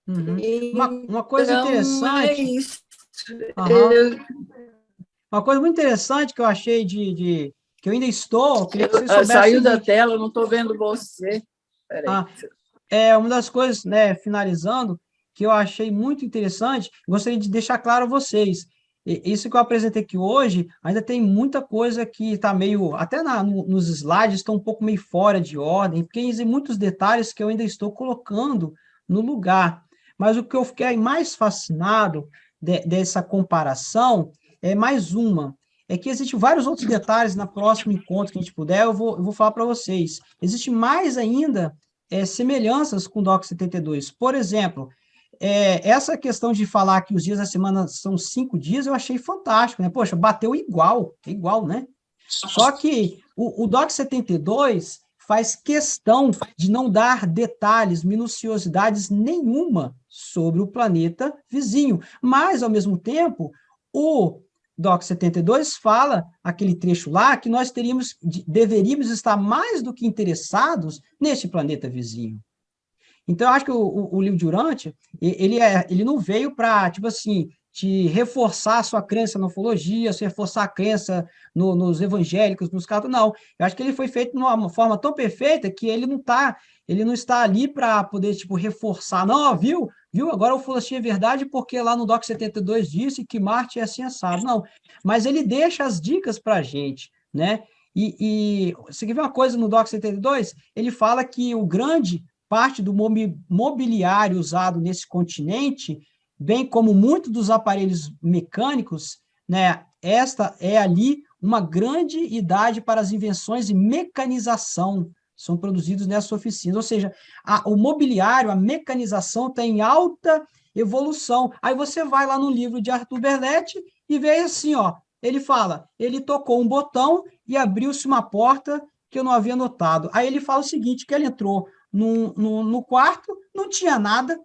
A: Uma coisa interessante.
E: É isso.
A: Uma coisa muito interessante que eu achei que eu ainda estou, eu queria que você soubesse.
E: Saiu da tela, eu não estou vendo você.
A: Uma das coisas, né, finalizando, que eu achei muito interessante, gostaria de deixar claro a vocês. Isso que eu apresentei aqui hoje, ainda tem muita coisa que está meio, até nos slides, estão um pouco meio fora de ordem, porque existem muitos detalhes que eu ainda estou colocando no lugar. Mas o que eu fiquei mais fascinado dessa comparação é mais uma. É que existem vários outros detalhes na próximo encontro que a gente puder, eu vou falar para vocês. Existe mais ainda semelhanças com o DOC 72. Por exemplo, essa questão de falar que os dias da semana são 5 dias, eu achei fantástico, né? Poxa, bateu igual, né? Só que o DOC 72 faz questão de não dar detalhes, minuciosidades nenhuma sobre o planeta vizinho. Mas, ao mesmo tempo, o DOC 72 fala, aquele trecho lá, que nós deveríamos estar mais do que interessados neste planeta vizinho. Então, eu acho que o livro Durante, ele não veio para, tipo assim, te reforçar a sua crença na ufologia, se reforçar a crença nos evangélicos, nos católicos, não. Eu acho que ele foi feito de uma forma tão perfeita que ele não está ali para poder, tipo, reforçar, não, viu? viu? Agora o Fulachinho é verdade porque lá no Doc 72 disse que Marte é assim assado. Não, mas ele deixa as dicas para a gente, né? E você quer ver uma coisa no Doc 72? Ele fala que o grande parte do mobiliário usado nesse continente, bem como muito dos aparelhos mecânicos, né? Esta é ali uma grande idade para as invenções e mecanização são produzidos nessa oficina. Ou seja, o mobiliário, a mecanização está em alta evolução. Aí você vai lá no livro de Arthur Berletti e vê assim, ó, ele fala, ele tocou um botão e abriu-se uma porta que eu não havia notado. Aí ele fala o seguinte, que ele entrou no quarto, não tinha nada,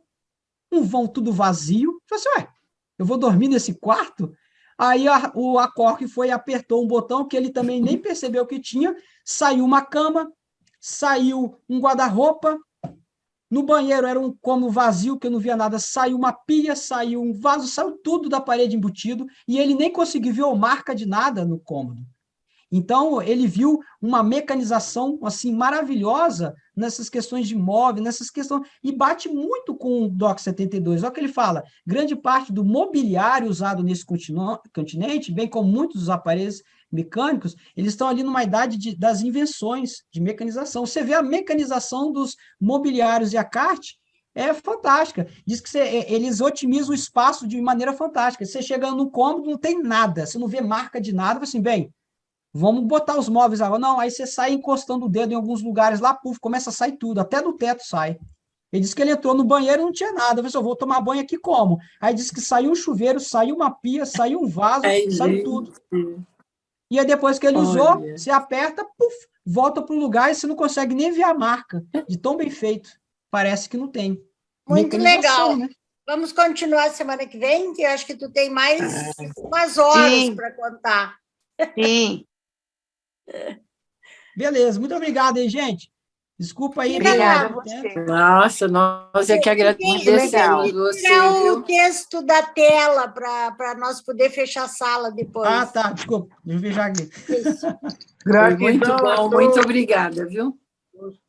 A: um vão tudo vazio. Falei assim, ué, eu vou dormir nesse quarto? Aí o Cork foi e apertou um botão que ele também nem percebeu que tinha, saiu uma cama, saiu um guarda-roupa, no banheiro era um cômodo vazio, que eu não via nada, saiu uma pia, saiu um vaso, saiu tudo da parede embutido, e ele nem conseguiu ver a marca de nada no cômodo. Então, ele viu uma mecanização assim maravilhosa nessas questões de móvel, nessas questões, e bate muito com o Doc 72. Olha o que ele fala, grande parte do mobiliário usado nesse continente, bem como muitos dos aparelhos mecânicos, eles estão ali numa idade das invenções de mecanização. Você vê a mecanização dos mobiliários e a CART, é fantástica. Diz que eles otimizam o espaço de maneira fantástica. Você chega no cômodo, não tem nada, você não vê marca de nada, assim, bem, vamos botar os móveis agora. Não, aí você sai encostando o dedo em alguns lugares lá, puf, começa a sair tudo, até do teto sai. Ele disse que ele entrou no banheiro e não tinha nada. Eu falei, eu vou tomar banho aqui como? Aí disse que saiu um chuveiro, saiu uma pia, saiu um vaso, saiu tudo. E aí depois que ele usou, você aperta, puf, volta para o lugar e você não consegue nem ver a marca, de tão bem feito. Parece que não tem.
B: Muito legal. Né? Vamos continuar semana que vem, que eu acho que tu tem mais umas horas para contar.
F: Sim.
A: Beleza, muito obrigado aí, gente. Desculpa aí.
F: Obrigada a você.
E: Nossa, nós é que agradecemos você.
B: Tirar o texto da tela para nós poder fechar a sala depois.
A: Ah, tá, desculpa. Deixa eu ver aqui.
E: Muito bom, muito obrigada, viu?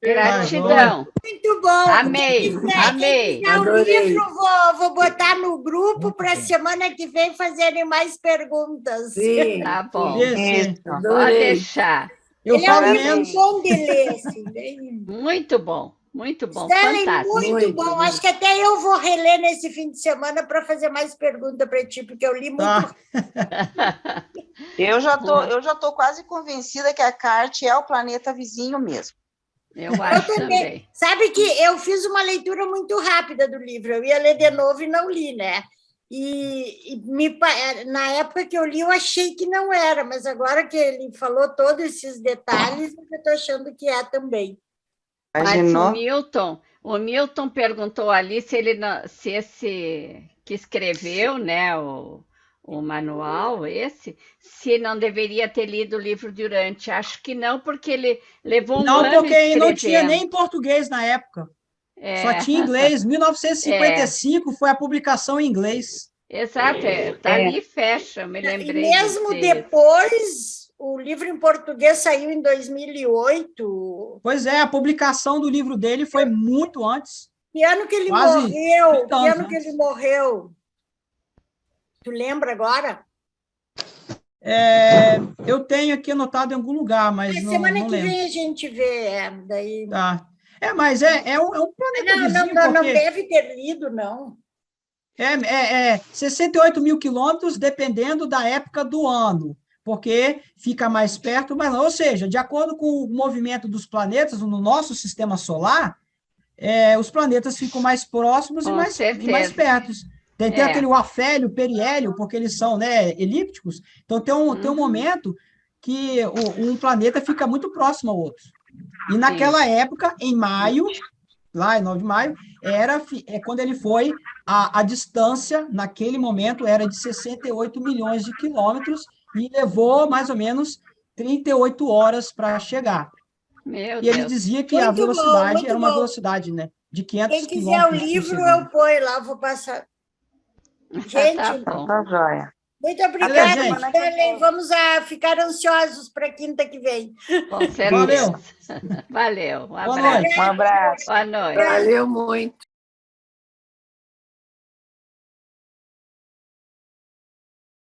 F: Gratidão.
B: Muito bom.
F: Amei, amei.
B: O livro vou botar no grupo para semana que vem fazerem mais perguntas.
F: Sim, tá bom.
B: Pode deixar. Ele é um livro bom de ler. Assim, bem...
F: Muito bom,
B: Stanley,
F: fantástico.
B: Muito bom. Acho que até eu vou reler nesse fim de semana para fazer mais perguntas para ti, porque eu li muito.
G: Eu já tô quase convencida que a CART é o planeta vizinho mesmo.
F: Eu acho também.
B: Sabe que eu fiz uma leitura muito rápida do livro, eu ia ler de novo e não li, né? Na época que eu li, eu achei que não era, mas agora que ele falou todos esses detalhes, eu estou achando que é também.
F: Mas o Milton perguntou ali se esse que escreveu, né, o manual, se não deveria ter lido o livro durante. Acho que não, porque ele levou um ano.
A: Não, porque não tinha nem português na época. Só tinha inglês. 1955 foi a publicação em inglês.
F: Exato, tá ali e fecha, me lembrei.
B: E mesmo depois, o livro em português saiu em 2008.
A: Pois é, a publicação do livro dele foi muito antes.
B: Que ano que ele morreu? Que ano que ele morreu? Tu lembra agora?
A: Eu tenho aqui anotado em algum lugar, mas não lembro.
B: Semana que vem a gente vê. Daí...
A: Tá. Mas é um planeta vizinho.
B: Não deve ter lido, não.
A: 68 mil quilômetros, dependendo da época do ano, porque fica mais perto, mas não. Ou seja, de acordo com o movimento dos planetas no nosso sistema solar, os planetas ficam mais próximos e mais perto. Tem aquele afélio, periélio, porque eles são, né, elípticos. Então, tem um momento que um planeta fica muito próximo ao outro. E naquela época, em maio, lá em 9 de maio, quando ele foi, a distância, naquele momento, era de 68 milhões de quilômetros e levou mais ou menos 38 horas para chegar. E ele dizia que a velocidade era uma velocidade, né, de 500 quilômetros.
B: Quem quiser o livro, eu ponho lá, vou passar. Gente,
G: tá joia.
B: Muito obrigada, Stanley. Vamos ficar ansiosos para quinta que vem.
F: Com certeza. Valeu. Um abraço.
G: Um abraço.
F: Boa noite.
E: Valeu muito.